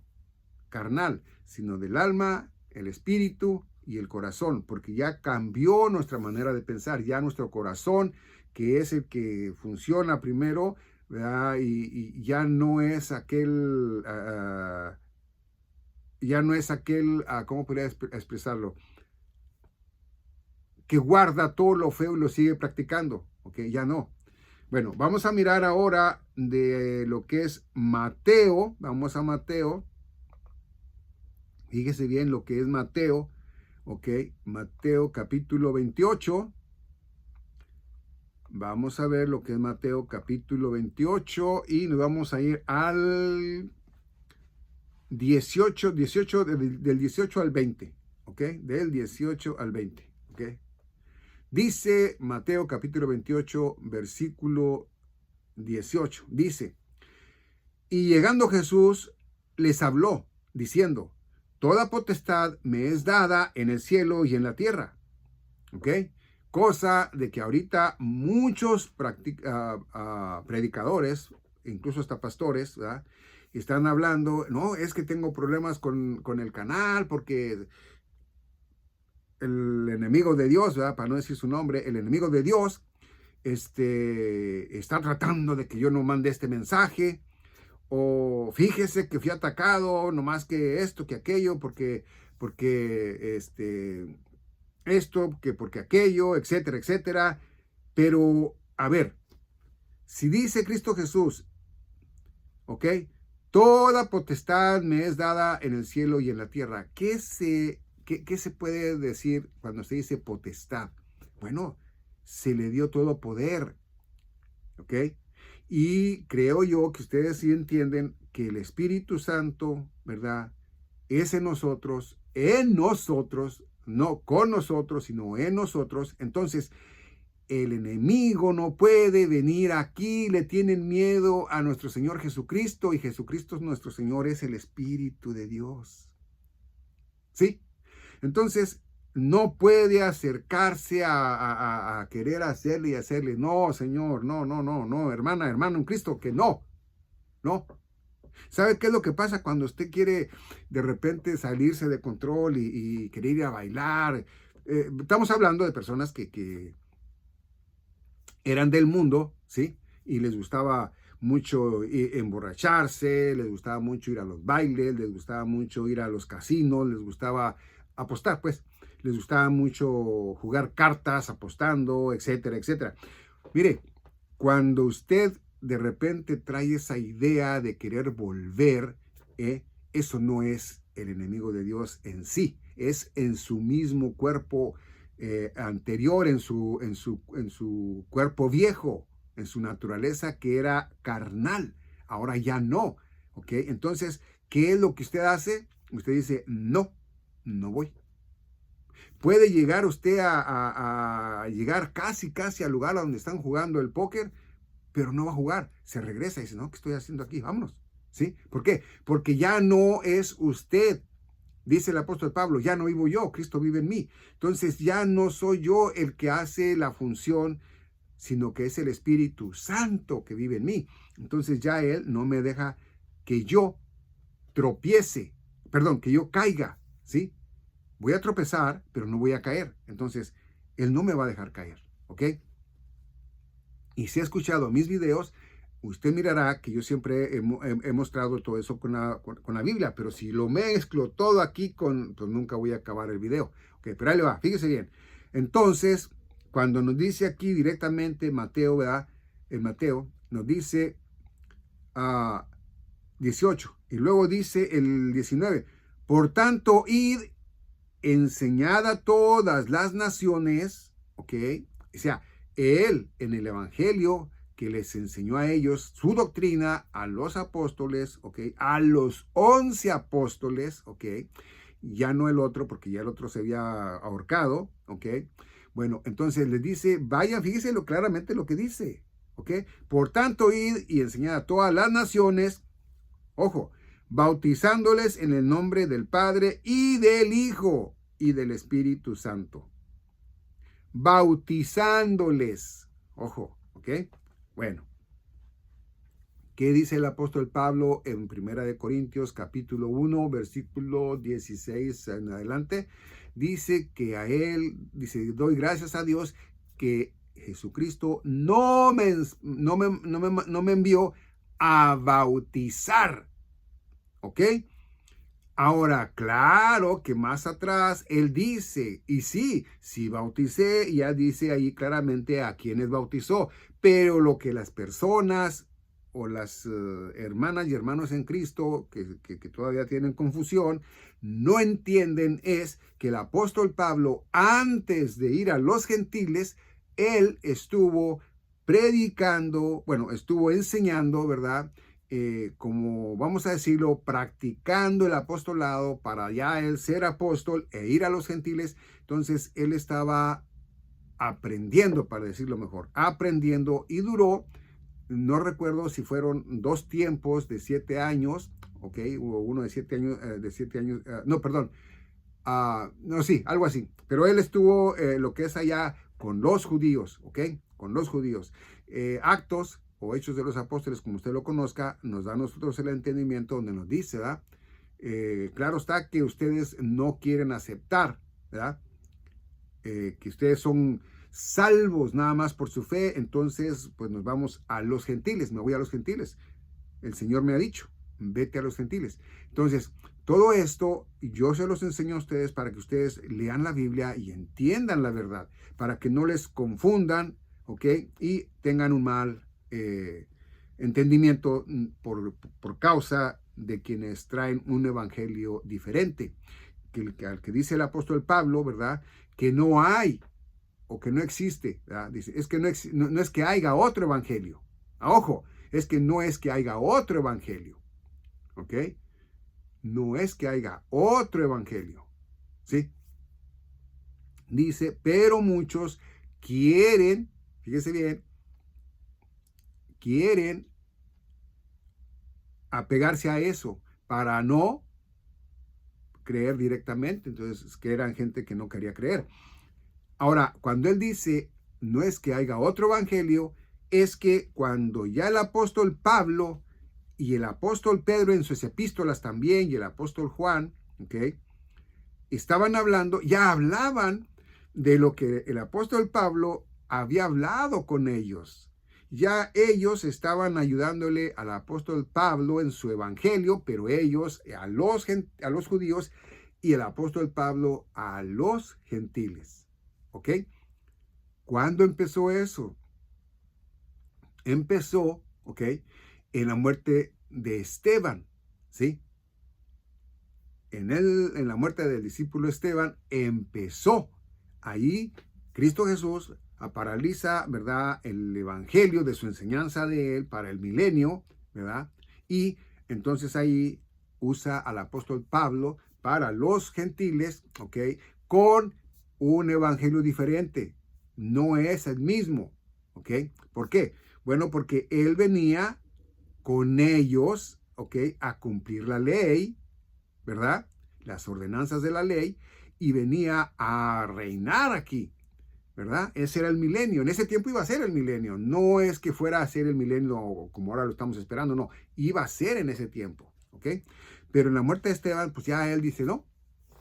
carnal, sino del alma, el espíritu y el corazón, porque ya cambió nuestra manera de pensar, ya nuestro corazón, que es el que funciona primero, ¿verdad? Y ya no es aquel, ¿cómo podría expresarlo? Que guarda todo lo feo y lo sigue practicando, ¿ok? Ya no. Bueno, vamos a mirar ahora de lo que es Mateo. Vamos a Mateo. Fíjese bien lo que es Mateo. Ok, Mateo capítulo 28. Vamos a ver lo que es Mateo capítulo 28 y nos vamos a ir al 18 del 18 al 20. Ok, del 18 al 20. Ok. Dice Mateo capítulo 28, versículo 18. Dice, y llegando Jesús les habló, diciendo, toda potestad me es dada en el cielo y en la tierra. ¿Ok? Cosa de que ahorita muchos predicadores, incluso hasta pastores, ¿verdad? Están hablando, no, es que tengo problemas con el canal porque el enemigo de Dios, ¿verdad? Para no decir su nombre, el enemigo de Dios está tratando de que yo no mande este mensaje, o fíjese que fui atacado, no más que esto, que aquello, porque esto, que porque aquello, etcétera, etcétera. Pero, a ver, si dice Cristo Jesús, ¿ok? Toda potestad me es dada en el cielo y en la tierra. ¿Qué se puede decir cuando se dice potestad? Bueno, se le dio todo poder, ¿ok? Y creo yo que ustedes sí entienden que el Espíritu Santo, ¿verdad? Es en nosotros, no con nosotros, sino en nosotros. Entonces, el enemigo no puede venir aquí, le tienen miedo a nuestro Señor Jesucristo y Jesucristo nuestro Señor es el Espíritu de Dios. ¿Sí? Entonces, no puede acercarse a querer hacerle y hacerle, no, Señor, no, hermana, hermano en Cristo, que no. ¿Sabe qué es lo que pasa cuando usted quiere de repente salirse de control y querer ir a bailar? Estamos hablando de personas que eran del mundo, ¿sí? Y les gustaba mucho emborracharse, les gustaba mucho ir a los bailes, les gustaba mucho ir a los casinos, les gustaba apostar, pues. Les gustaba mucho jugar cartas, apostando, etcétera, etcétera. Mire, cuando usted de repente trae esa idea de querer volver, eso no es el enemigo de Dios en sí, es en su mismo cuerpo anterior, en su cuerpo viejo, en su naturaleza que era carnal. Ahora ya no, ¿ok? Entonces, ¿qué es lo que usted hace? Usted dice, no voy. Puede llegar usted a llegar casi al lugar donde están jugando el póker, pero no va a jugar. Se regresa y dice, no, ¿qué estoy haciendo aquí? Vámonos. ¿Sí? ¿Por qué? Porque ya no es usted. Dice el apóstol Pablo, ya no vivo yo, Cristo vive en mí. Entonces ya no soy yo el que hace la función, sino que es el Espíritu Santo que vive en mí. Entonces ya Él no me deja que yo tropiece, perdón, que yo caiga, ¿sí? Voy a tropezar, pero no voy a caer. Entonces, Él no me va a dejar caer, ¿ok? Y si ha escuchado mis videos, usted mirará que yo siempre he mostrado todo eso con la Biblia, pero si lo mezclo todo aquí, pues nunca voy a acabar el video. Okay, pero ahí le va, fíjese bien. Entonces, cuando nos dice aquí directamente Mateo, ¿verdad? En Mateo nos dice 18 y luego dice el 19, por tanto, id, enseñad a todas las naciones, ¿ok? O sea, Él en el Evangelio que les enseñó a ellos su doctrina, a los apóstoles, ¿ok? A los 11 apóstoles, ¿ok? Ya no el otro, porque ya el otro se había ahorcado, ¿ok? Bueno, entonces les dice, vayan, fíjense claramente lo que dice, ¿ok? Por tanto, id y enseñad a todas las naciones, ojo, bautizándoles en el nombre del Padre y del Hijo y del Espíritu Santo. Bautizándoles. Ojo, ¿ok? Bueno. ¿Qué dice el apóstol Pablo en 1 Corintios capítulo 1, versículo 16 en adelante? Dice que a él, dice, doy gracias a Dios que Jesucristo no me envió a bautizar, ¿ok? Ahora, claro que más atrás él dice, y sí bauticé, ya dice ahí claramente a quienes bautizó, pero lo que las personas o las hermanas y hermanos en Cristo que todavía tienen confusión, no entienden es que el apóstol Pablo, antes de ir a los gentiles, él estuvo predicando, bueno, estuvo enseñando, ¿verdad? Como vamos a decirlo, practicando el apostolado para ya él ser apóstol e ir a los gentiles. Entonces él estaba aprendiendo, para decirlo mejor, aprendiendo, y duró, no recuerdo si fueron 2 tiempos de 7 años, ok, hubo uno de 7 años, no, perdón, no, sí, algo así, pero él estuvo lo que es allá con los judíos, ok, con los judíos. Actos o Hechos de los Apóstoles, como usted lo conozca, nos da a nosotros el entendimiento donde nos dice, ¿verdad? Claro está que ustedes no quieren aceptar, ¿verdad? Que ustedes son salvos nada más por su fe, entonces pues nos vamos a los gentiles, me voy a los gentiles. El Señor me ha dicho, vete a los gentiles. Entonces, todo esto yo se los enseño a ustedes para que ustedes lean la Biblia y entiendan la verdad, para que no les confundan, ¿ok? Y tengan un mal entendimiento por causa de quienes traen un evangelio diferente, al que dice el apóstol Pablo, ¿verdad? Que no hay o que no existe, ¿verdad? Dice, es que no es que haya otro evangelio. Ojo, es que no es que haya otro evangelio, ¿ok? No es que haya otro evangelio, ¿sí? Dice, pero muchos quieren, fíjese bien, quieren apegarse a eso para no creer directamente. Entonces, que eran gente que no quería creer. Ahora, cuando él dice, no es que haya otro evangelio, es que cuando ya el apóstol Pablo y el apóstol Pedro en sus epístolas también, y el apóstol Juan, ¿ok? Estaban hablando, ya hablaban de lo que el apóstol Pablo había hablado con ellos. Ya ellos estaban ayudándole al apóstol Pablo en su evangelio, pero ellos a los judíos y el apóstol Pablo a los gentiles. ¿Ok? ¿Cuándo empezó eso? Empezó, ¿ok? En la muerte de Esteban, ¿sí? En la muerte del discípulo Esteban empezó. Ahí Cristo Jesús paraliza, ¿verdad?, el evangelio de su enseñanza de él para el milenio, ¿verdad? Y entonces ahí usa al apóstol Pablo para los gentiles, ¿ok? Con un evangelio diferente. No es el mismo. ¿Ok? ¿Por qué? Bueno, porque él venía con ellos, ¿ok? A cumplir la ley, ¿verdad? Las ordenanzas de la ley, y venía a reinar aquí, ¿verdad? Ese era el milenio. En ese tiempo iba a ser el milenio. No es que fuera a ser el milenio como ahora lo estamos esperando, no. Iba a ser en ese tiempo, ¿ok? Pero en la muerte de Esteban, pues ya él dice, no,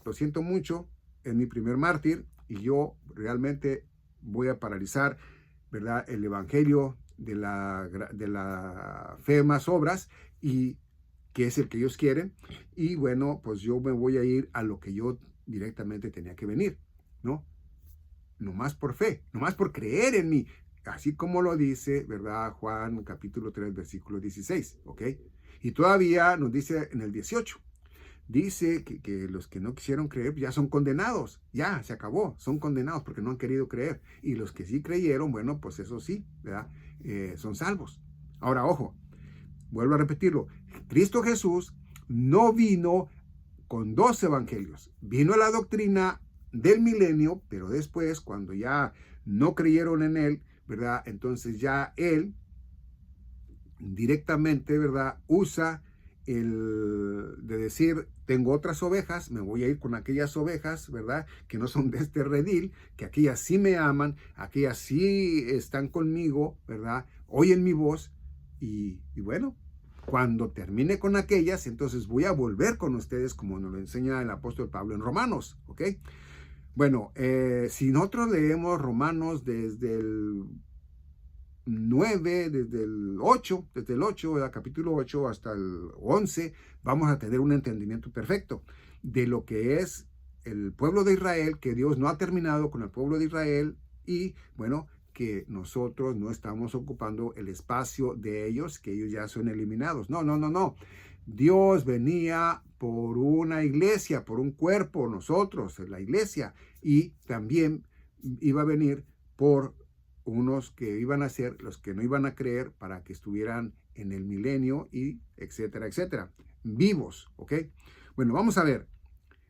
lo siento mucho, es mi primer mártir y yo realmente voy a paralizar, ¿verdad? El evangelio de la fe más obras, y que es el que ellos quieren, y bueno, pues yo me voy a ir a lo que yo directamente tenía que venir, ¿no? Nomás por fe, nomás por creer en mí, así como lo dice, ¿verdad? Juan capítulo 3, versículo 16, ¿ok? Y todavía nos dice en el 18, dice que los que no quisieron creer ya son condenados, ya se acabó, son condenados porque no han querido creer. Y los que sí creyeron, bueno, pues eso sí, ¿verdad? Son salvos. Ahora, ojo, vuelvo a repetirlo, Cristo Jesús no vino con dos evangelios, vino la doctrina del milenio, pero después, cuando ya no creyeron en él, ¿verdad? Entonces ya él directamente, ¿verdad? Usa el de decir, tengo otras ovejas, me voy a ir con aquellas ovejas, ¿verdad? Que no son de este redil, que aquellas sí me aman, aquellas sí están conmigo, ¿verdad? Oyen mi voz y bueno, cuando termine con aquellas, entonces voy a volver con ustedes, como nos lo enseña el apóstol Pablo en Romanos, ¿ok? Bueno, si nosotros leemos Romanos desde el 9, desde el 8, ¿verdad? Capítulo 8 hasta el 11, vamos a tener un entendimiento perfecto de lo que es el pueblo de Israel, que Dios no ha terminado con el pueblo de Israel, y bueno, que nosotros no estamos ocupando el espacio de ellos, que ellos ya son eliminados. No, no, no, no. Dios venía por una iglesia, por un cuerpo, nosotros, la iglesia, y también iba a venir por unos que iban a ser los que no iban a creer para que estuvieran en el milenio, y etcétera, etcétera, vivos, ¿ok? Bueno, vamos a ver.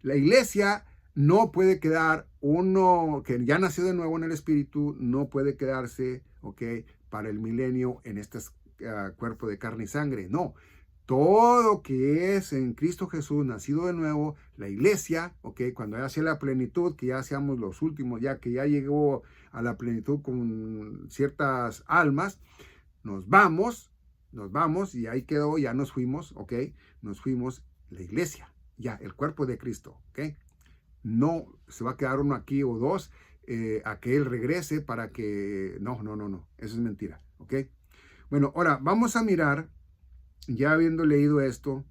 La iglesia no puede quedar, uno que ya nació de nuevo en el espíritu, no puede quedarse, ¿ok? Para el milenio en este cuerpo de carne y sangre, no. Todo que es en Cristo Jesús, nacido de nuevo, la iglesia, ¿ok? Cuando ya sea la plenitud, que ya seamos los últimos, ya que ya llegó a la plenitud con ciertas almas, nos vamos y ahí quedó, ya nos fuimos, ¿ok? Nos fuimos, la iglesia, ya, el cuerpo de Cristo, ¿ok? No se va a quedar uno aquí o dos a que Él regrese para que... No, no, no, no, eso es mentira, ¿ok? Bueno, ahora vamos a mirar, ya habiendo leído esto,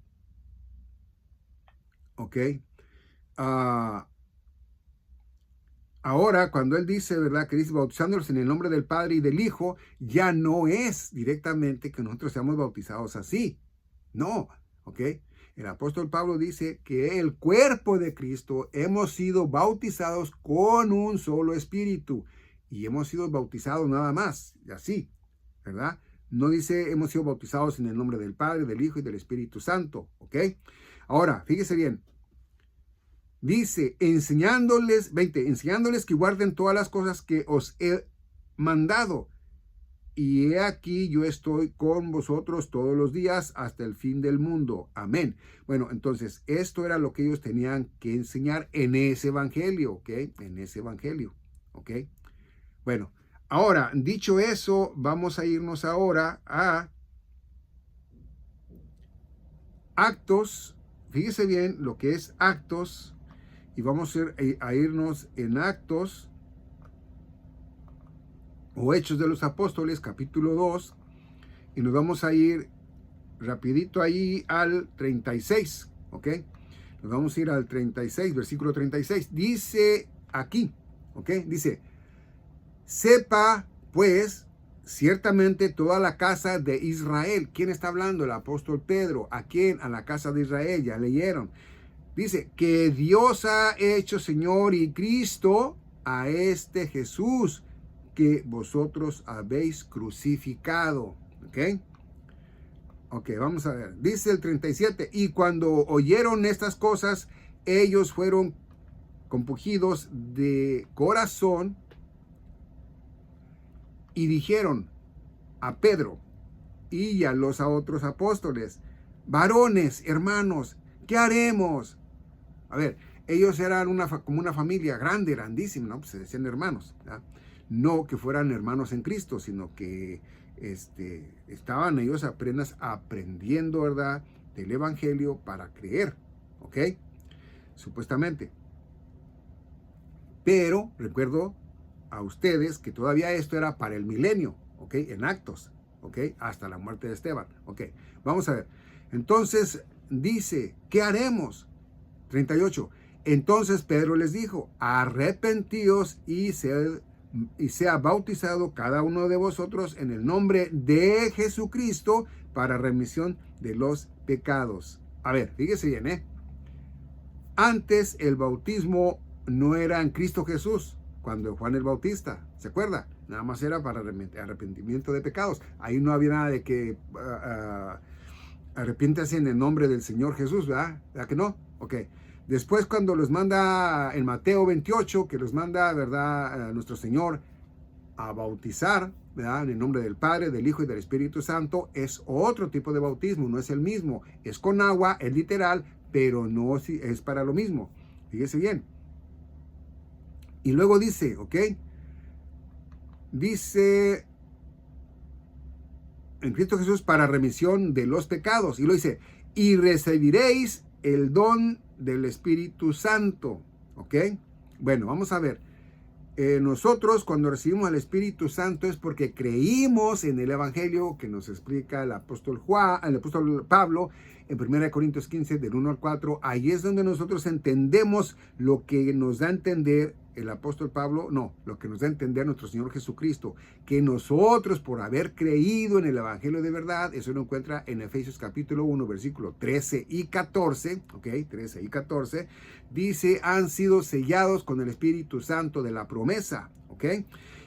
¿ok? Ahora, cuando él dice, ¿verdad? Que dice bautizándolos en el nombre del Padre y del Hijo, ya no es directamente que nosotros seamos bautizados así. No, ¿ok? El apóstol Pablo dice que el cuerpo de Cristo hemos sido bautizados con un solo espíritu, y hemos sido bautizados nada más, y así, ¿verdad? No dice hemos sido bautizados en el nombre del Padre, del Hijo y del Espíritu Santo, ¿ok? Ahora, fíjese bien. Dice, enseñándoles que guarden todas las cosas que os he mandado. Y he aquí, yo estoy con vosotros todos los días hasta el fin del mundo. Amén. Bueno, entonces, esto era lo que ellos tenían que enseñar en ese evangelio, ¿ok? En ese evangelio, ¿ok? Bueno, ahora, dicho eso, vamos a irnos ahora a Actos. Fíjese bien lo que es Actos. Y vamos a irnos en Actos o Hechos de los Apóstoles, capítulo 2. Y nos vamos a ir rapidito ahí al 36, ¿ok? Nos vamos a ir al 36, versículo 36. Dice aquí, ¿ok? Dice, sepa pues ciertamente toda la casa de Israel. ¿Quién está hablando? El apóstol Pedro. ¿A quién? A la casa de Israel. Ya leyeron. Dice que Dios ha hecho Señor y Cristo a este Jesús que vosotros habéis crucificado. ¿Ok? Ok, vamos a ver. Dice el 37, y cuando oyeron estas cosas, ellos fueron compungidos de corazón, y dijeron a Pedro y a los otros apóstoles: varones, hermanos, ¿qué haremos? A ver, ellos eran como una familia grande, grandísima, ¿no? Pues se decían hermanos, ¿verdad? No que fueran hermanos en Cristo, sino que estaban ellos apenas aprendiendo, ¿verdad?, del Evangelio para creer, ¿ok? Supuestamente. Pero recuerdo a ustedes que todavía esto era para el milenio, ¿ok? En Actos, ¿ok? Hasta la muerte de Esteban, ¿ok? Vamos a ver. Entonces dice: ¿qué haremos? 38. Entonces Pedro les dijo: arrepentíos y sea bautizado cada uno de vosotros en el nombre de Jesucristo para remisión de los pecados. A ver, fíjese bien, ¿eh? Antes el bautismo no era en Cristo Jesús, cuando Juan el Bautista, ¿se acuerda? Nada más era para arrepentimiento de pecados. Ahí no había nada de que arrepiéntase en el nombre del Señor Jesús, ¿verdad? ¿Verdad que no? Ok. Después, cuando los manda en Mateo 28, que los manda, ¿verdad?, nuestro Señor a bautizar, ¿verdad?, en el nombre del Padre, del Hijo y del Espíritu Santo, es otro tipo de bautismo, no es el mismo. Es con agua, es literal, pero no es para lo mismo. Fíjese bien. Y luego dice, ¿ok? Dice en Cristo Jesús para remisión de los pecados. Y lo dice: y recibiréis el don del Espíritu Santo, ¿ok? Bueno, vamos a ver. Nosotros cuando recibimos al Espíritu Santo es porque creímos en el Evangelio que nos explica el apóstol Pablo en 1 Corintios 15, del 1 al 4. Ahí es donde nosotros entendemos lo que nos da a entender el apóstol Pablo, no, lo que nos da a entender nuestro Señor Jesucristo, que nosotros, por haber creído en el Evangelio de verdad, eso lo encuentra en Efesios capítulo 1, versículo 13 y 14, ok, 13 y 14, dice: han sido sellados con el Espíritu Santo de la promesa, ok.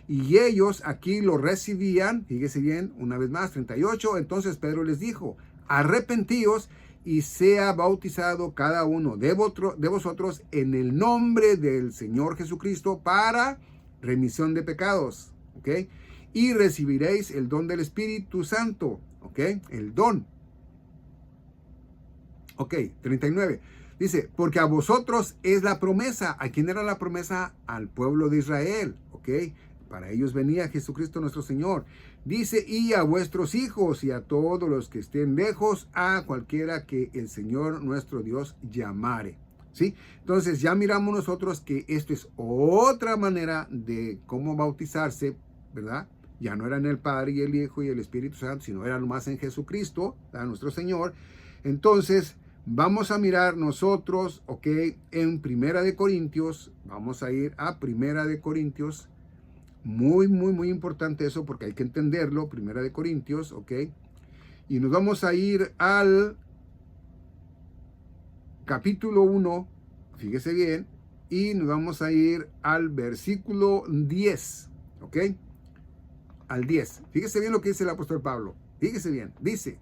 Y ellos aquí lo recibían, fíjese bien, una vez más, 38, entonces Pedro les dijo: arrepentíos y sea bautizado cada uno de vosotros en el nombre del Señor Jesucristo para remisión de pecados, ¿ok? Y recibiréis el don del Espíritu Santo, ¿ok? El don. Ok, 39. Dice: porque a vosotros es la promesa. ¿A quién era la promesa? Al pueblo de Israel, ¿ok? Para ellos venía Jesucristo nuestro Señor. Dice: y a vuestros hijos y a todos los que estén lejos, a cualquiera que el Señor nuestro Dios llamare. ¿Sí? Entonces ya miramos nosotros que esto es otra manera de cómo bautizarse, ¿verdad? Ya no era en el Padre y el Hijo y el Espíritu Santo, sino era nomás en Jesucristo, ¿verdad?, nuestro Señor. Entonces vamos a mirar nosotros, ¿ok? En Primera de Corintios, vamos a ir a Primera de Corintios. Muy, muy, muy importante eso, porque hay que entenderlo. Primera de Corintios, ¿ok? Y nos vamos a ir al capítulo 1, fíjese bien, y nos vamos a ir al versículo 10, ¿ok? Al 10. Fíjese bien lo que dice el apóstol Pablo. Fíjese bien. Dice: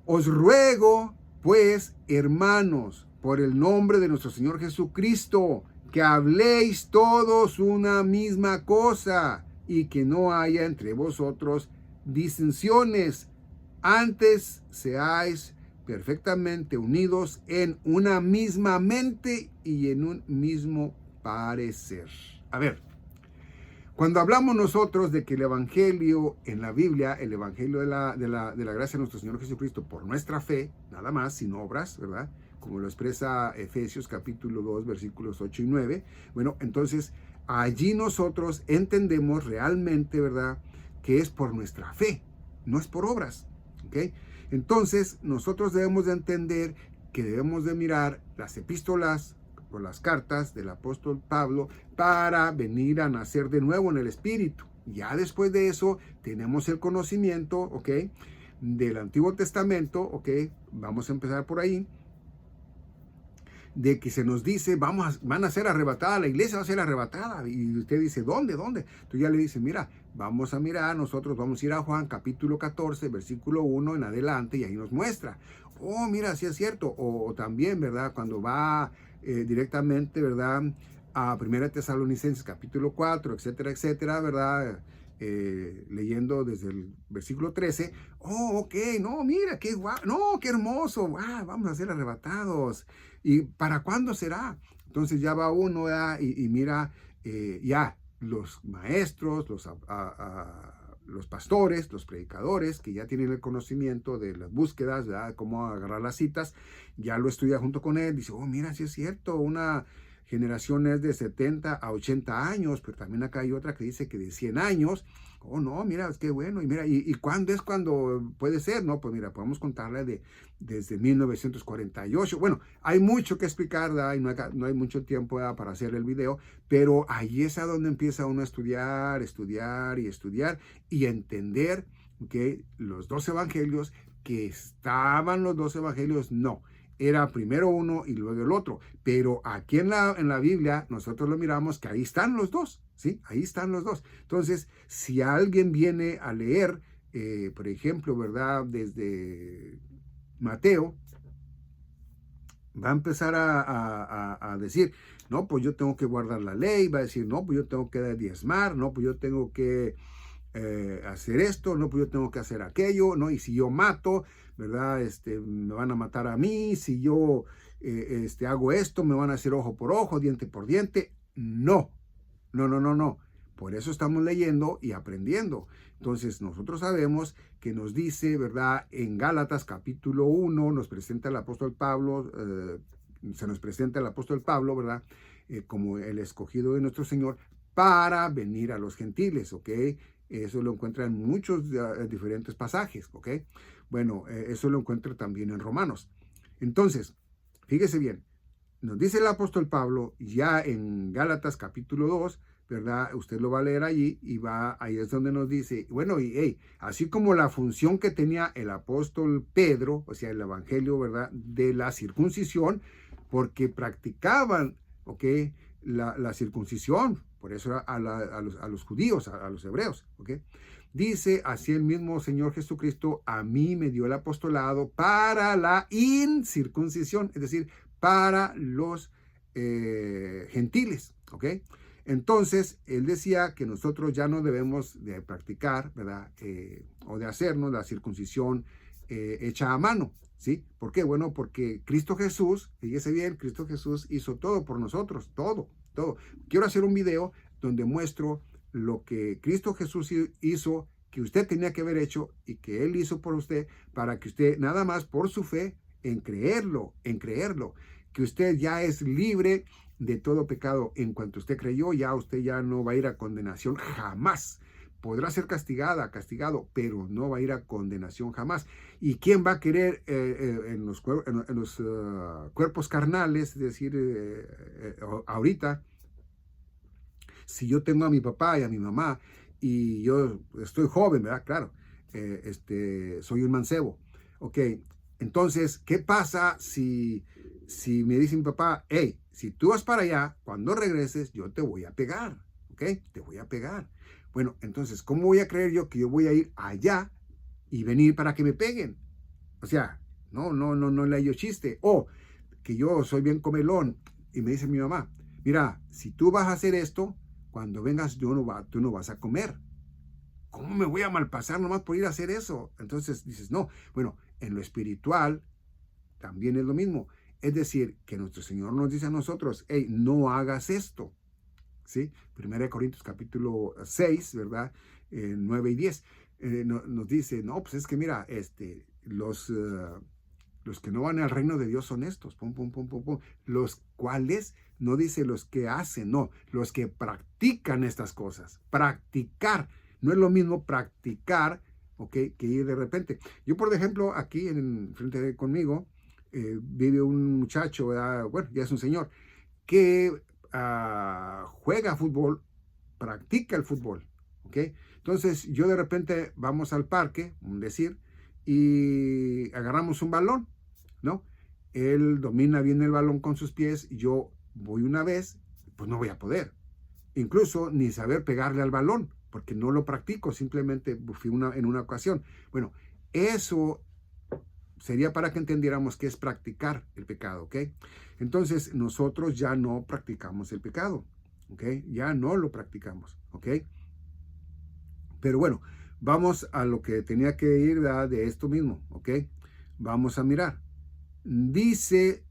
os ruego, pues, hermanos, por el nombre de nuestro Señor Jesucristo, que habléis todos una misma cosa y que no haya entre vosotros disensiones. Antes seáis perfectamente unidos en una misma mente y en un mismo parecer. A ver, cuando hablamos nosotros de que el Evangelio en la Biblia, el Evangelio de la gracia de nuestro Señor Jesucristo por nuestra fe, nada más, sin obras, ¿verdad?, como lo expresa Efesios capítulo 2, versículos 8 y 9. Bueno, entonces allí nosotros entendemos realmente, ¿verdad?, que es por nuestra fe, no es por obras, ¿ok? Entonces nosotros debemos de entender que debemos de mirar las epístolas o las cartas del apóstol Pablo para venir a nacer de nuevo en el Espíritu. Ya después de eso tenemos el conocimiento, ¿ok?, del Antiguo Testamento, ¿ok? Vamos a empezar por ahí, de que se nos dice: van a ser arrebatadas, la iglesia va a ser arrebatada. Y usted dice: ¿dónde? Entonces ya le dice: mira, vamos a mirar, nosotros vamos a ir a Juan capítulo 14, versículo 1 en adelante, y ahí nos muestra. Oh, mira, sí es cierto. O también, ¿verdad?, cuando va directamente, ¿verdad? A 1 Tesalonicenses capítulo 4, etcétera, etcétera, ¿verdad? Leyendo desde el versículo 13. Oh, ok, no, mira, qué guau, no, qué hermoso, wow, vamos a ser arrebatados. ¿Y para cuándo será? Entonces ya va uno, ¿verdad? Y mira, ya los maestros, los pastores, los predicadores, que ya tienen el conocimiento de las búsquedas, ¿verdad? Cómo agarrar las citas, ya lo estudia junto con él, dice, oh, mira, sí es cierto, una generación es de 70 a 80 años, pero también acá hay otra que dice que de 100 años. Oh, no, mira, qué bueno. Y mira, ¿y cuándo es cuando puede ser? No, pues mira, podemos contarle desde 1948. Bueno, hay mucho que explicar, ¿verdad? Y no hay mucho tiempo, ¿verdad?, para hacer el video, pero ahí es a donde empieza uno a estudiar, estudiar y estudiar y entender que los dos evangelios, que estaban los dos evangelios, no. Era primero uno y luego el otro. Pero aquí en la Biblia nosotros lo miramos que ahí están los dos, ¿sí? Ahí están los dos. Entonces, si alguien viene a leer, por ejemplo, ¿verdad? Desde Mateo, va a empezar a decir, no, pues yo tengo que guardar la ley, va a decir, no, pues yo tengo que diezmar, no, pues yo tengo que hacer esto, no, pues yo tengo que hacer aquello, ¿no? Y si yo mato, ¿verdad? Me van a matar a mí, si yo hago esto, me van a hacer ojo por ojo, diente por diente. No, no, no, no, no. Por eso estamos leyendo y aprendiendo. Entonces, nosotros sabemos que nos dice, ¿verdad? En Gálatas capítulo 1, nos presenta el apóstol Pablo, se nos presenta el apóstol Pablo, ¿verdad? Como el escogido de nuestro Señor para venir a los gentiles, ¿ok? Eso lo encuentra en muchos diferentes pasajes, ¿ok? Bueno, eso lo encuentra también en Romanos. Entonces, fíjese bien, nos dice el apóstol Pablo ya en Gálatas capítulo 2, ¿verdad? Usted lo va a leer allí y ahí es donde nos dice, bueno, y hey, así como la función que tenía el apóstol Pedro, o sea, el evangelio, ¿verdad?, de la circuncisión, porque practicaban, ¿ok?, la circuncisión, por eso era a los judíos, a los hebreos, ¿ok? Dice así el mismo Señor Jesucristo, a mí me dio el apostolado para la incircuncisión, es decir, para los gentiles, ¿ok? Entonces, él decía que nosotros ya no debemos de practicar, ¿verdad? O de hacernos la circuncisión hecha a mano, ¿sí? ¿Por qué? Bueno, porque Cristo Jesús, fíjese bien, Cristo Jesús hizo todo por nosotros, todo, todo. Quiero hacer un video donde muestro lo que Cristo Jesús hizo, que usted tenía que haber hecho y que Él hizo por usted, para que usted nada más por su fe, en creerlo, que usted ya es libre de todo pecado. En cuanto usted creyó, ya usted ya no va a ir a condenación jamás. Podrá ser castigado, pero no va a ir a condenación jamás. ¿Y quién va a querer en los cuerpos carnales, es decir, ahorita, si yo tengo a mi papá y a mi mamá y yo estoy joven, ¿verdad? Claro, soy un mancebo. Ok, entonces, ¿qué pasa si me dice mi papá, hey, si tú vas para allá, cuando regreses, yo te voy a pegar, ¿ok? Te voy a pegar. Bueno, entonces, ¿cómo voy a creer yo que yo voy a ir allá y venir para que me peguen? O sea, no le hallo chiste. O que yo soy bien comelón y me dice mi mamá, mira, si tú vas a hacer esto, cuando vengas tú no vas a comer. ¿Cómo me voy a malpasar nomás por ir a hacer eso? Entonces dices, no, bueno, en lo espiritual también es lo mismo. Es decir, que nuestro Señor nos dice a nosotros, hey, no hagas esto. ¿Sí? 1 Corintios capítulo 6, ¿verdad? 9 y 10. Nos dice, no, pues es que mira, los que no van al reino de Dios son estos, pum, pum, pum, pum, pum. Los cuales, no dice los que hacen, no, los que practican estas cosas. Practicar, no es lo mismo practicar, ¿ok?, que ir de repente. Yo, por ejemplo, aquí frente de conmigo, vive un muchacho, bueno, ya es un señor, que juega fútbol, practica el fútbol, ¿ok? Entonces yo de repente vamos al parque, decir, y agarramos un balón, ¿no? Él domina bien el balón con sus pies, y yo voy una vez, pues no voy a poder, incluso ni saber pegarle al balón, porque no lo practico, simplemente fui en una ocasión. Bueno, eso sería para que entendiéramos qué es practicar el pecado, ¿ok? Entonces, nosotros ya no practicamos el pecado, ¿ok? Ya no lo practicamos, ¿ok? Pero bueno, vamos a lo que tenía que ir de esto mismo, ¿ok? Vamos a mirar. Dice,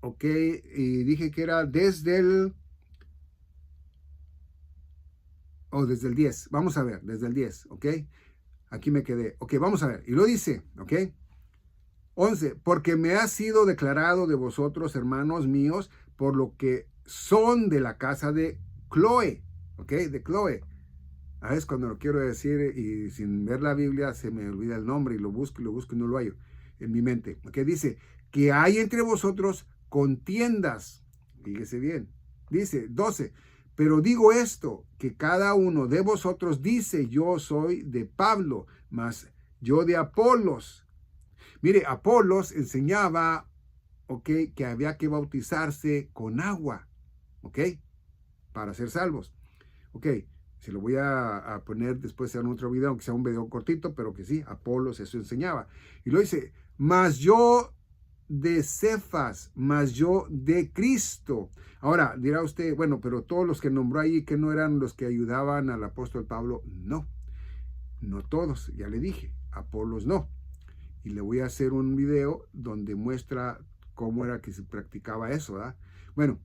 ¿ok? Y dije que era desde el 10. Vamos a ver, desde el 10, ¿ok? Aquí me quedé. Ok, vamos a ver. Y lo dice, ¿ok? 11. Porque me ha sido declarado de vosotros, hermanos míos, por lo que son de la casa de Chloe, ¿ok? De Chloe. A veces cuando lo quiero decir y sin ver la Biblia se me olvida el nombre y lo busco y no lo hallo en mi mente. Que dice que hay entre vosotros contiendas. Fíjese bien. Dice 12. Pero digo esto, que cada uno de vosotros dice, yo soy de Pablo, mas yo de Apolos. Mire, Apolos enseñaba, ¿ok? Que había que bautizarse con agua, ¿ok? Para ser salvos. Ok, se lo voy a poner después en otro video, aunque sea un video cortito, pero que sí, Apolos eso enseñaba. Y lo dice, mas yo de Cefas, mas yo de Cristo. Ahora, dirá usted, bueno, pero todos los que nombró ahí, que no eran los que ayudaban al apóstol Pablo, no, no todos, ya le dije, Apolos no. Y le voy a hacer un video donde muestra cómo era que se practicaba eso, ¿verdad? Bueno,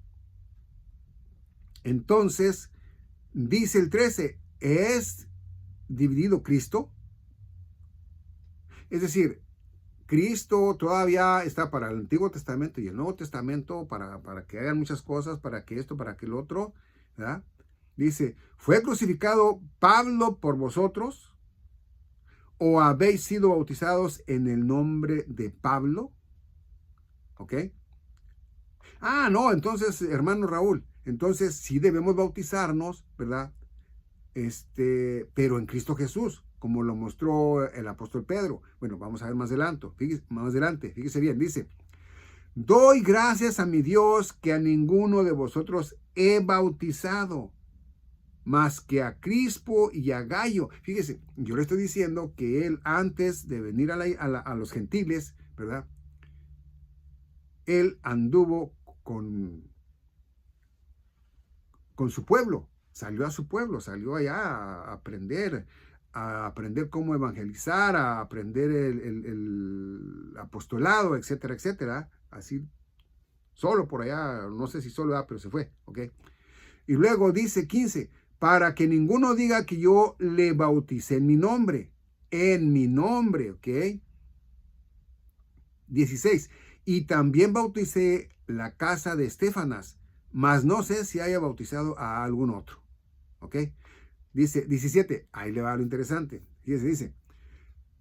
entonces, dice el 13, ¿es dividido Cristo? Es decir, Cristo todavía está para el Antiguo Testamento y el Nuevo Testamento, para que hagan muchas cosas, para que esto, para que el otro, ¿verdad? Dice, ¿fue crucificado Pablo por vosotros? ¿O habéis sido bautizados en el nombre de Pablo? ¿Ok? Ah, no, entonces, hermano Raúl, entonces sí debemos bautizarnos, ¿verdad? Pero en Cristo Jesús, como lo mostró el apóstol Pedro. Bueno, vamos a ver más adelante, fíjese bien, dice, doy gracias a mi Dios que a ninguno de vosotros he bautizado, más que a Crispo y a Gallo. Fíjese, yo le estoy diciendo que él antes de venir a los gentiles, ¿verdad? Él anduvo con su pueblo, salió a su pueblo, salió allá a aprender cómo evangelizar, a aprender el apostolado, etcétera, etcétera. Así, solo por allá, no sé si solo, pero se fue, ¿ok? Y luego dice 15, para que ninguno diga que yo le bauticé en mi nombre, ¿ok? 16, y también bauticé la casa de Estefanas, mas no sé si haya bautizado a algún otro. ¿Ok? Dice 17, ahí le va lo interesante. Fíjese, dice,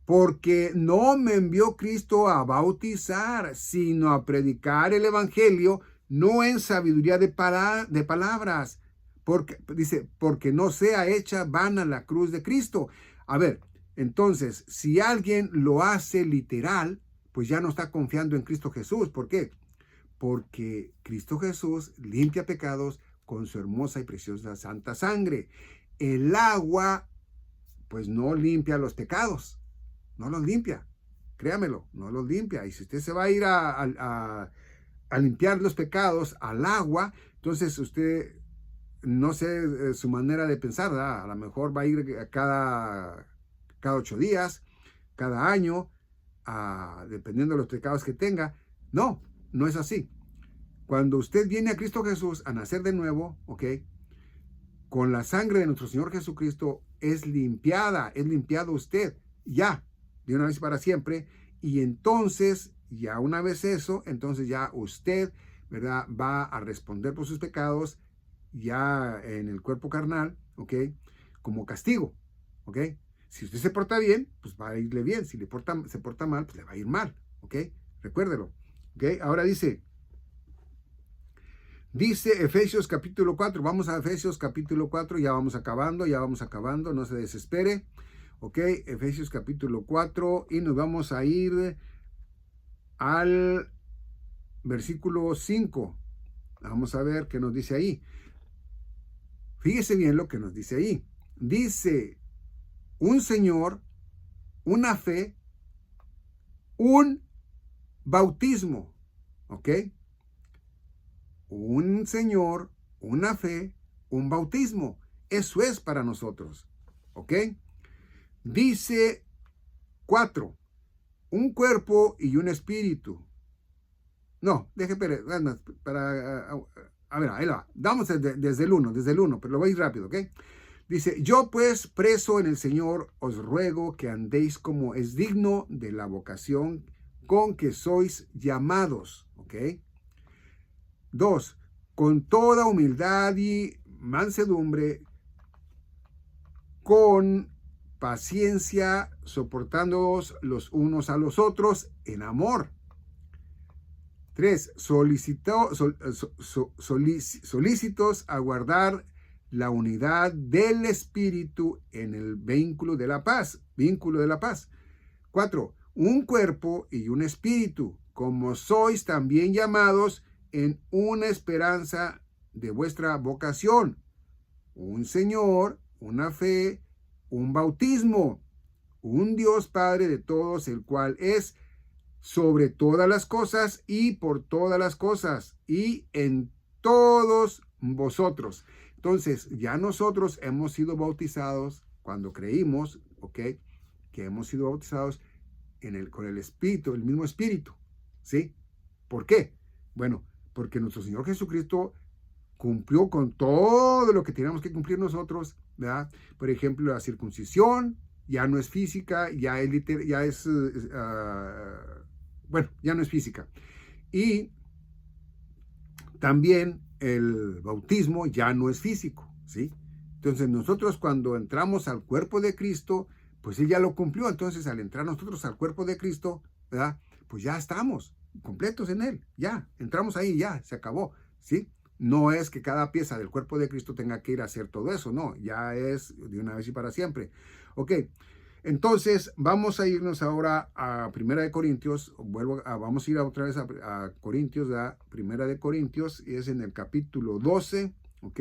porque no me envió Cristo a bautizar, sino a predicar el evangelio, no en sabiduría de palabras. Dice, porque no sea hecha vana la cruz de Cristo. A ver, entonces, si alguien lo hace literal, pues ya no está confiando en Cristo Jesús. ¿Por qué? Porque Cristo Jesús limpia pecados con su hermosa y preciosa santa sangre. El agua, pues no limpia los pecados, no los limpia, créamelo, no los limpia. Y si usted se va a ir a limpiar los pecados al agua, entonces usted, no sé su manera de pensar, ¿verdad? A lo mejor va a ir cada 8 días, cada año, dependiendo de los pecados que tenga. No, no es así. Cuando usted viene a Cristo Jesús a nacer de nuevo, ¿ok? Con la sangre de nuestro Señor Jesucristo es limpiado usted ya, de una vez para siempre. Y entonces, ya una vez eso, entonces ya usted, ¿verdad? Va a responder por sus pecados ya en el cuerpo carnal, ¿ok? Como castigo, ¿ok? Si usted se porta bien, pues va a irle bien. Si se porta mal, pues le va a ir mal, ¿ok? Recuérdelo, ¿ok? Ahora dice Efesios capítulo 4, vamos a Efesios capítulo 4, ya vamos acabando, no se desespere, ¿ok? Efesios capítulo 4 y nos vamos a ir al versículo 5. Vamos a ver qué nos dice ahí. Fíjese bien lo que nos dice ahí. Dice, un Señor, una fe, un bautismo, ¿ok? Un Señor, una fe, un bautismo. Eso es para nosotros, ¿ok? Dice 4, un cuerpo y un espíritu. No, deje para a ver, ahí va. Vamos desde el 1, pero lo voy a ir rápido, ¿ok? Dice, yo pues, preso en el Señor, os ruego que andéis como es digno de la vocación con que sois llamados, ¿ok? 2, con toda humildad y mansedumbre, con paciencia, soportándoos los unos a los otros en amor. 3, solícitos a guardar la unidad del espíritu en el vínculo de la paz. 4, un cuerpo y un espíritu, como sois también llamados en una esperanza de vuestra vocación. Un Señor, una fe, un bautismo, un Dios Padre de todos, el cual es sobre todas las cosas y por todas las cosas y en todos vosotros. Entonces, ya nosotros hemos sido bautizados cuando creímos, ¿ok? Que hemos sido bautizados con el Espíritu, el mismo Espíritu, ¿sí? ¿Por qué? Bueno, porque nuestro Señor Jesucristo cumplió con todo lo que teníamos que cumplir nosotros, ¿verdad? Por ejemplo, la circuncisión ya no es física, ya es bueno, ya no es física. Y también el bautismo ya no es físico, ¿sí? Entonces nosotros cuando entramos al cuerpo de Cristo, pues Él ya lo cumplió. Entonces al entrar nosotros al cuerpo de Cristo, ¿verdad? Pues ya estamos completos en Él, ya, entramos ahí, ya, se acabó, ¿sí? No es que cada pieza del cuerpo de Cristo tenga que ir a hacer todo eso, no, ya es de una vez y para siempre. Ok, entonces vamos a irnos ahora a Primera de Corintios, vamos a ir otra vez a Corintios, ¿verdad? Primera de Corintios, y es en el capítulo 12, ok,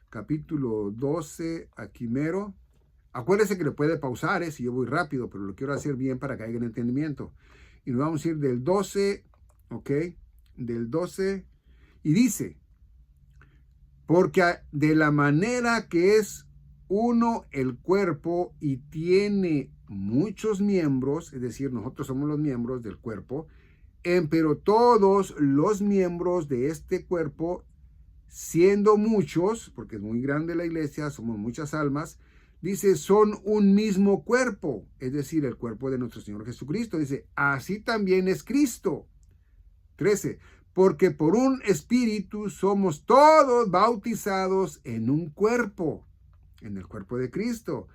capítulo 12, aquí mero. Acuérdese que le puede pausar, si yo voy rápido, pero lo quiero hacer bien para que haya un entendimiento. Y nos vamos a ir del 12, ok, del 12, y dice, porque de la manera que es uno el cuerpo y tiene muchos miembros, es decir, nosotros somos los miembros del cuerpo, pero todos los miembros de este cuerpo, siendo muchos, porque es muy grande la iglesia, somos muchas almas, dice, son un mismo cuerpo, es decir, el cuerpo de nuestro Señor Jesucristo. Dice, así también es Cristo. 13, porque por un espíritu somos todos bautizados en un cuerpo, en el cuerpo de Cristo.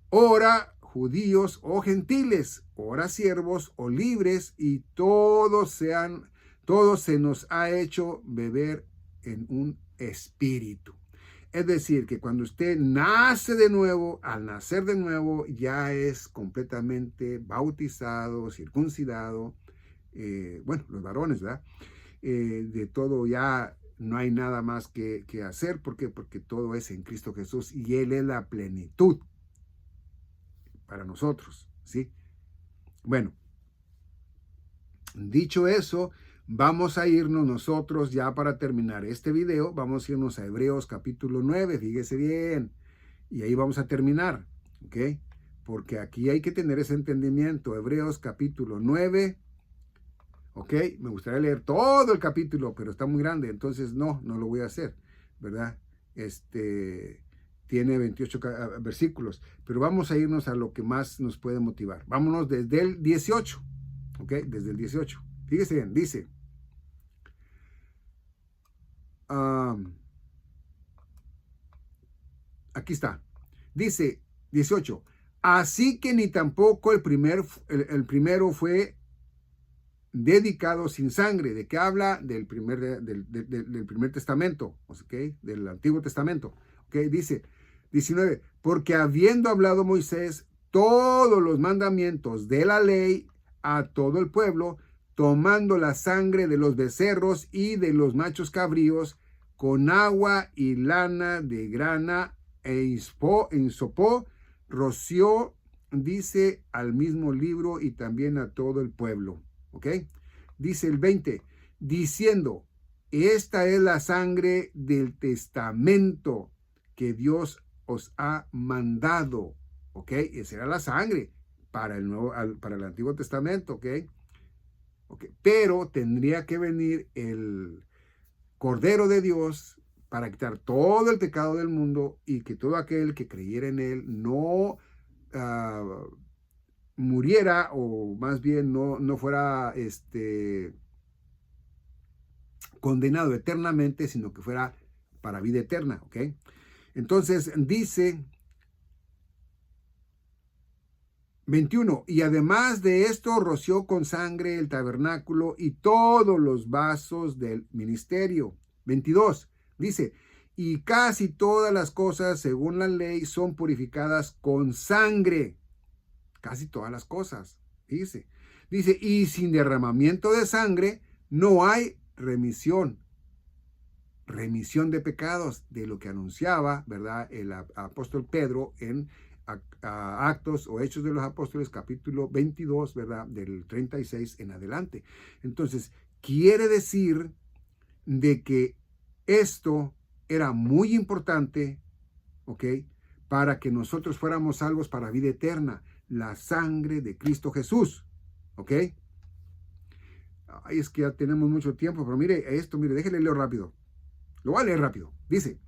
Ora judíos o gentiles, ora siervos o libres, y todos se nos ha hecho beber en un espíritu. Es decir, que cuando usted nace de nuevo, al nacer de nuevo, ya es completamente bautizado, circuncidado. Bueno, los varones, ¿verdad? De todo ya no hay nada más que hacer. ¿Por qué? Porque todo es en Cristo Jesús y Él es la plenitud para nosotros, ¿sí? Bueno, dicho eso, vamos a irnos nosotros ya para terminar este video, vamos a irnos a Hebreos capítulo 9, fíjese bien, y ahí vamos a terminar, ¿ok? Porque aquí hay que tener ese entendimiento. Hebreos capítulo 9, ¿ok? Me gustaría leer todo el capítulo, pero está muy grande, entonces no lo voy a hacer, ¿verdad? Tiene 28 versículos, pero vamos a irnos a lo que más nos puede motivar. Vámonos desde el 18, ¿ok? Desde el 18. Fíjese bien, dice, aquí está, dice 18, así que ni tampoco el primero fue dedicado sin sangre. ¿De qué habla? Del primer testamento, ¿ok? Del Antiguo Testamento, ¿ok? Dice 19, porque habiendo hablado Moisés todos los mandamientos de la ley a todo el pueblo, tomando la sangre de los becerros y de los machos cabríos, con agua y lana de grana, ensopó, roció, dice, al mismo libro y también a todo el pueblo. ¿ok? Dice el 20, diciendo, esta es la sangre del testamento que Dios os ha mandado, ¿ok? Esa era la sangre para para el Antiguo Testamento, ¿ok? ¿Ok? Pero tendría que venir el Cordero de Dios para quitar todo el pecado del mundo y que todo aquel que creyera en él no muriera, o más bien no fuera condenado eternamente, sino que fuera para vida eterna, ¿ok? Entonces dice 21, y además de esto roció con sangre el tabernáculo y todos los vasos del ministerio. 22, dice, y casi todas las cosas según la ley son purificadas con sangre. Casi todas las cosas, dice. Dice, y sin derramamiento de sangre no hay remisión de pecados, de lo que anunciaba, ¿verdad?, el apóstol Pedro en Actos o Hechos de los Apóstoles, capítulo 22, ¿verdad?, del 36 en adelante. Entonces, quiere decir de que esto era muy importante, ¿ok?, para que nosotros fuéramos salvos para vida eterna, la sangre de Cristo Jesús, ¿ok? Ay, es que ya tenemos mucho tiempo, pero mire esto, mire, déjele leer rápido. Lo voy a leer rápido. Dice,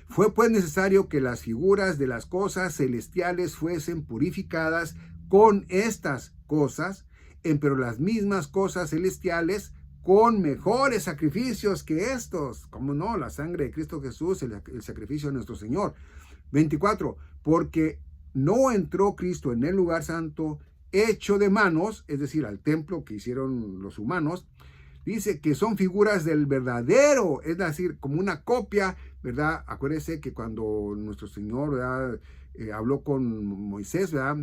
fue pues necesario que las figuras de las cosas celestiales fuesen purificadas con estas cosas, pero las mismas cosas celestiales con mejores sacrificios que estos. ¿Cómo no? La sangre de Cristo Jesús, el sacrificio de nuestro Señor. 24, porque no entró Cristo en el lugar santo hecho de manos, es decir, al templo que hicieron los humanos. Dice que son figuras del verdadero, es decir, como una copia, ¿verdad? Acuérdese que cuando nuestro Señor, ¿verdad?, habló con Moisés, ¿verdad?,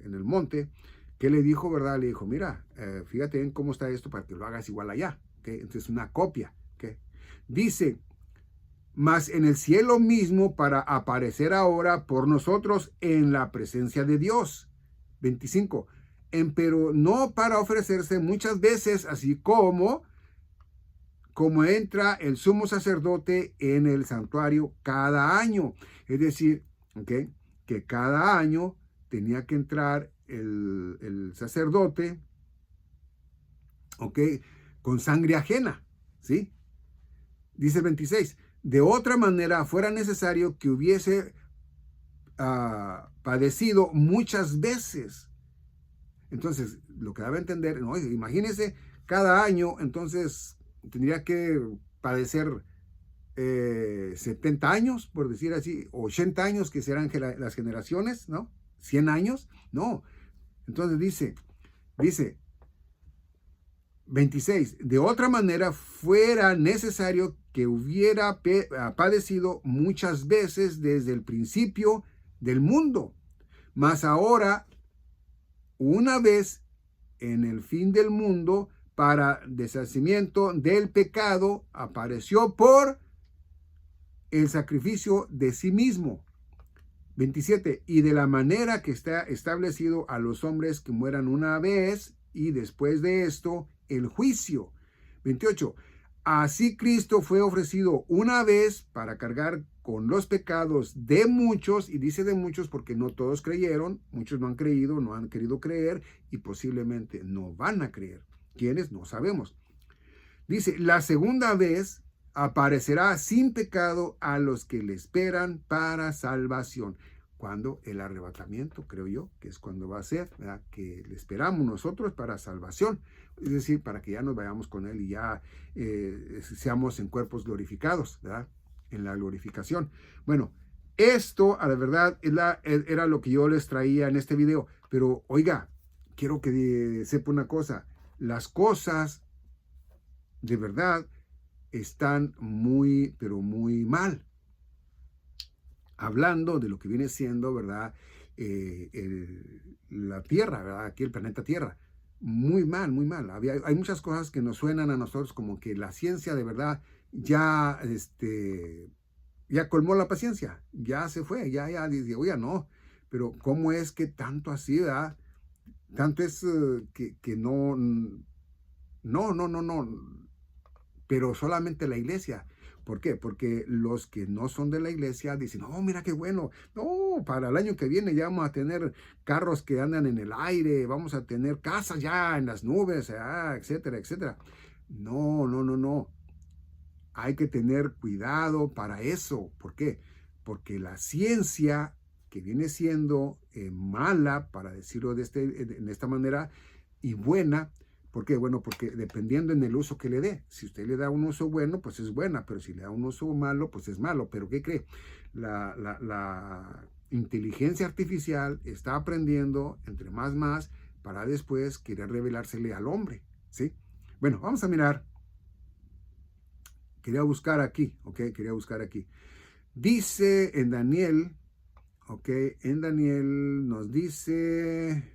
en el monte, ¿qué le dijo, verdad? Le dijo, mira, fíjate en cómo está esto para que lo hagas igual allá, ¿ok? Entonces, una copia, ¿ok? Dice, mas en el cielo mismo para aparecer ahora por nosotros en la presencia de Dios. 25. Pero no para ofrecerse muchas veces, así como entra el sumo sacerdote en el santuario cada año. Es decir, ¿okay?, que cada año tenía que entrar el sacerdote, ¿ok?, con sangre ajena, ¿sí? Dice 26, de otra manera fuera necesario que hubiese padecido muchas veces. Entonces, lo que debe entender, ¿no?, imagínense, cada año, entonces, tendría que padecer 70 años, por decir así, 80 años, que serán las generaciones, ¿no? 100 años, no. Entonces dice 26, de otra manera fuera necesario que hubiera padecido muchas veces desde el principio del mundo, mas ahora, una vez en el fin del mundo, para deshacimiento del pecado, apareció por el sacrificio de sí mismo. 27, y de la manera que está establecido a los hombres que mueran una vez, y después de esto, el juicio. 28, así Cristo fue ofrecido una vez para cargar con los pecados de muchos, y dice de muchos porque no todos creyeron, muchos no han creído, no han querido creer, y posiblemente no van a creer. ¿Quiénes? No sabemos. Dice, la segunda vez aparecerá sin pecado a los que le esperan para salvación. Cuando el arrebatamiento, creo yo, que es cuando va a ser, ¿verdad?, que le esperamos nosotros para salvación, es decir, para que ya nos vayamos con él y ya seamos en cuerpos glorificados, ¿verdad?, en la glorificación. Bueno, esto, a la verdad, era lo que yo les traía en este video, pero oiga, quiero que sepa una cosa, las cosas de verdad están muy, pero muy mal. Hablando de lo que viene siendo, ¿verdad?, la Tierra, ¿verdad?, aquí el planeta Tierra. Muy mal, muy mal. Hay muchas cosas que nos suenan a nosotros como que la ciencia de verdad ya, ya colmó la paciencia, ya se fue, ya dice, oye, no, pero ¿cómo es que tanto así, ¿verdad? Tanto es que no, no, pero solamente la iglesia. ¿Por qué? Porque los que no son de la iglesia dicen, oh, mira qué bueno, no, para el año que viene ya vamos a tener carros que andan en el aire, vamos a tener casas ya en las nubes, etcétera, etcétera. No. Hay que tener cuidado para eso. ¿Por qué? Porque la ciencia que viene siendo mala, para decirlo en esta manera, y buena. ¿Por qué? Bueno, porque dependiendo en el uso que le dé. Si usted le da un uso bueno, pues es buena, pero si le da un uso malo, pues es malo. ¿Pero qué cree? La inteligencia artificial está aprendiendo entre más para después querer revelársele al hombre, ¿sí? Bueno, vamos a mirar. Quería buscar aquí, ¿ok? Quería buscar aquí. Dice en Daniel, ¿ok? En Daniel nos dice...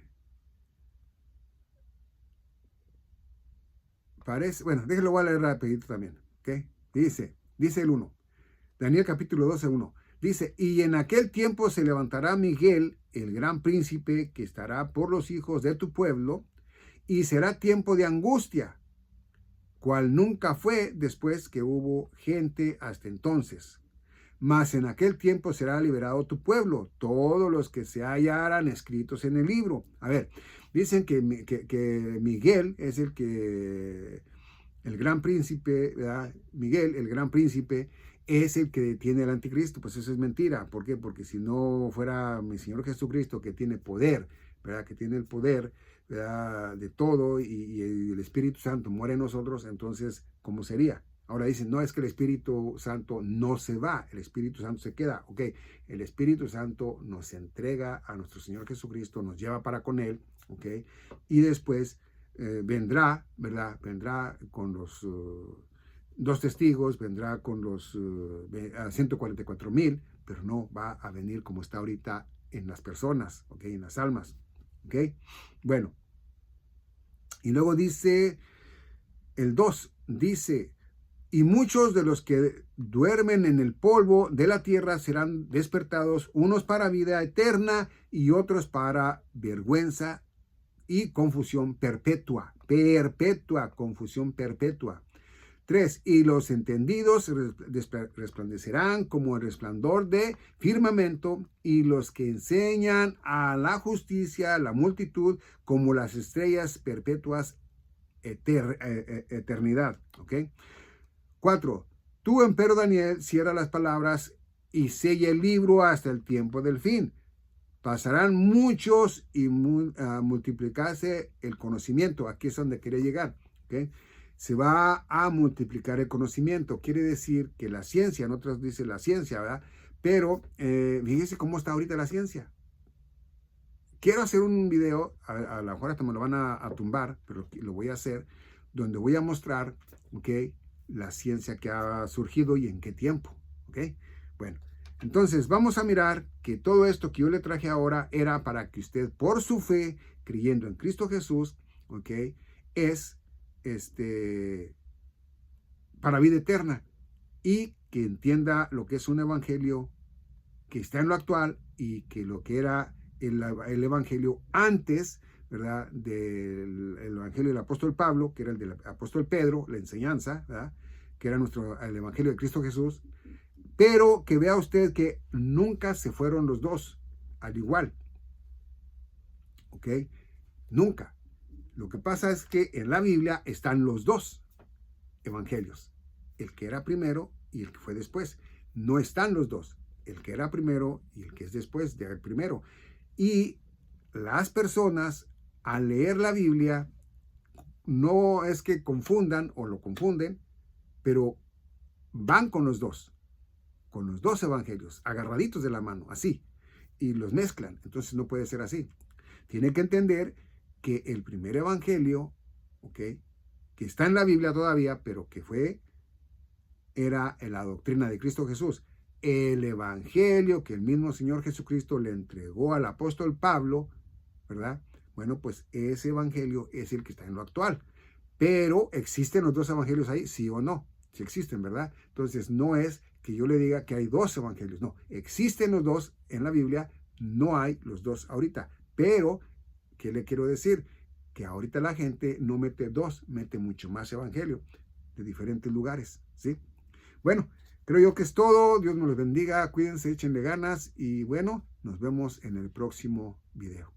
Parece, bueno, déjenlo, voy a leer rapidito también, ¿ok? Dice el 1, Daniel capítulo 12, 1. Dice, y en aquel tiempo se levantará Miguel, el gran príncipe, que estará por los hijos de tu pueblo, y será tiempo de angustia, cual nunca fue después que hubo gente hasta entonces. Mas en aquel tiempo será liberado tu pueblo, todos los que se hallaran escritos en el libro. A ver, dicen que Miguel es el gran príncipe, ¿verdad? Miguel, el gran príncipe, es el que detiene al anticristo. Pues eso es mentira. ¿Por qué? Porque si no fuera mi Señor Jesucristo, que tiene poder, ¿verdad? Que tiene el poder, ¿verdad? De todo, y el Espíritu Santo muere en nosotros, entonces, ¿cómo sería? Ahora dicen, no, es que el Espíritu Santo no se va, el Espíritu Santo se queda. Ok, el Espíritu Santo nos entrega a nuestro Señor Jesucristo, nos lleva para con Él, ok, y después vendrá, ¿verdad? Vendrá con los dos testigos, vendrá con los 144,000, pero no va a venir como está ahorita en las personas, ok, en las almas, ok. Bueno, y luego dice el 2, dice, y muchos de los que duermen en el polvo de la tierra serán despertados, unos para vida eterna y otros para vergüenza y confusión perpetua. Confusión perpetua. 3. Y los entendidos resplandecerán como el resplandor de firmamento, y los que enseñan a la justicia, la multitud, como las estrellas perpetuas eternidad. ¿Ok? 4. Tú, empero Daniel, cierra las palabras y sella el libro hasta el tiempo del fin. Pasarán muchos y multiplicarse el conocimiento. Aquí es donde quería llegar. ¿Okay? Se va a multiplicar el conocimiento. Quiere decir que la ciencia, en otras dice la ciencia, ¿verdad? Pero fíjense cómo está ahorita la ciencia. Quiero hacer un video, a lo mejor hasta me lo van a tumbar, pero lo voy a hacer, donde voy a mostrar, ¿ok?, la ciencia que ha surgido y en qué tiempo, ¿ok? Bueno, entonces vamos a mirar que todo esto que yo le traje ahora era para que usted, por su fe, creyendo en Cristo Jesús, ¿ok?, es para vida eterna, y que entienda lo que es un evangelio que está en lo actual y que lo que era el evangelio antes, ¿verdad?, del evangelio del apóstol Pablo, que era el del apóstol Pedro, la enseñanza, ¿verdad?, que era el evangelio de Cristo Jesús, pero que vea usted que nunca se fueron los dos al igual, ¿ok? Nunca. Lo que pasa es que en la Biblia están los dos evangelios, el que era primero y el que fue después. No están los dos, el que era primero y el que es después del primero. Y las personas, al leer la Biblia, no es que confundan o lo confunden, pero van con los dos evangelios, agarraditos de la mano, así, y los mezclan. Entonces no puede ser así. Tiene que entender que el primer evangelio, ¿ok?, que está en la Biblia todavía, pero que era la doctrina de Cristo Jesús. El evangelio que el mismo Señor Jesucristo le entregó al apóstol Pablo, ¿verdad? Bueno, pues ese evangelio es el que está en lo actual. Pero ¿existen los dos evangelios ahí? Sí o no. Sí existen, ¿verdad? Entonces no es que yo le diga que hay dos evangelios. No, existen los dos en la Biblia, no hay los dos ahorita. Pero ¿Qué le quiero decir? Que ahorita la gente no mete dos, mete mucho más evangelio de diferentes lugares, ¿sí? Bueno, creo yo que es todo. Dios me los bendiga. Cuídense, échenle ganas y bueno, nos vemos en el próximo video.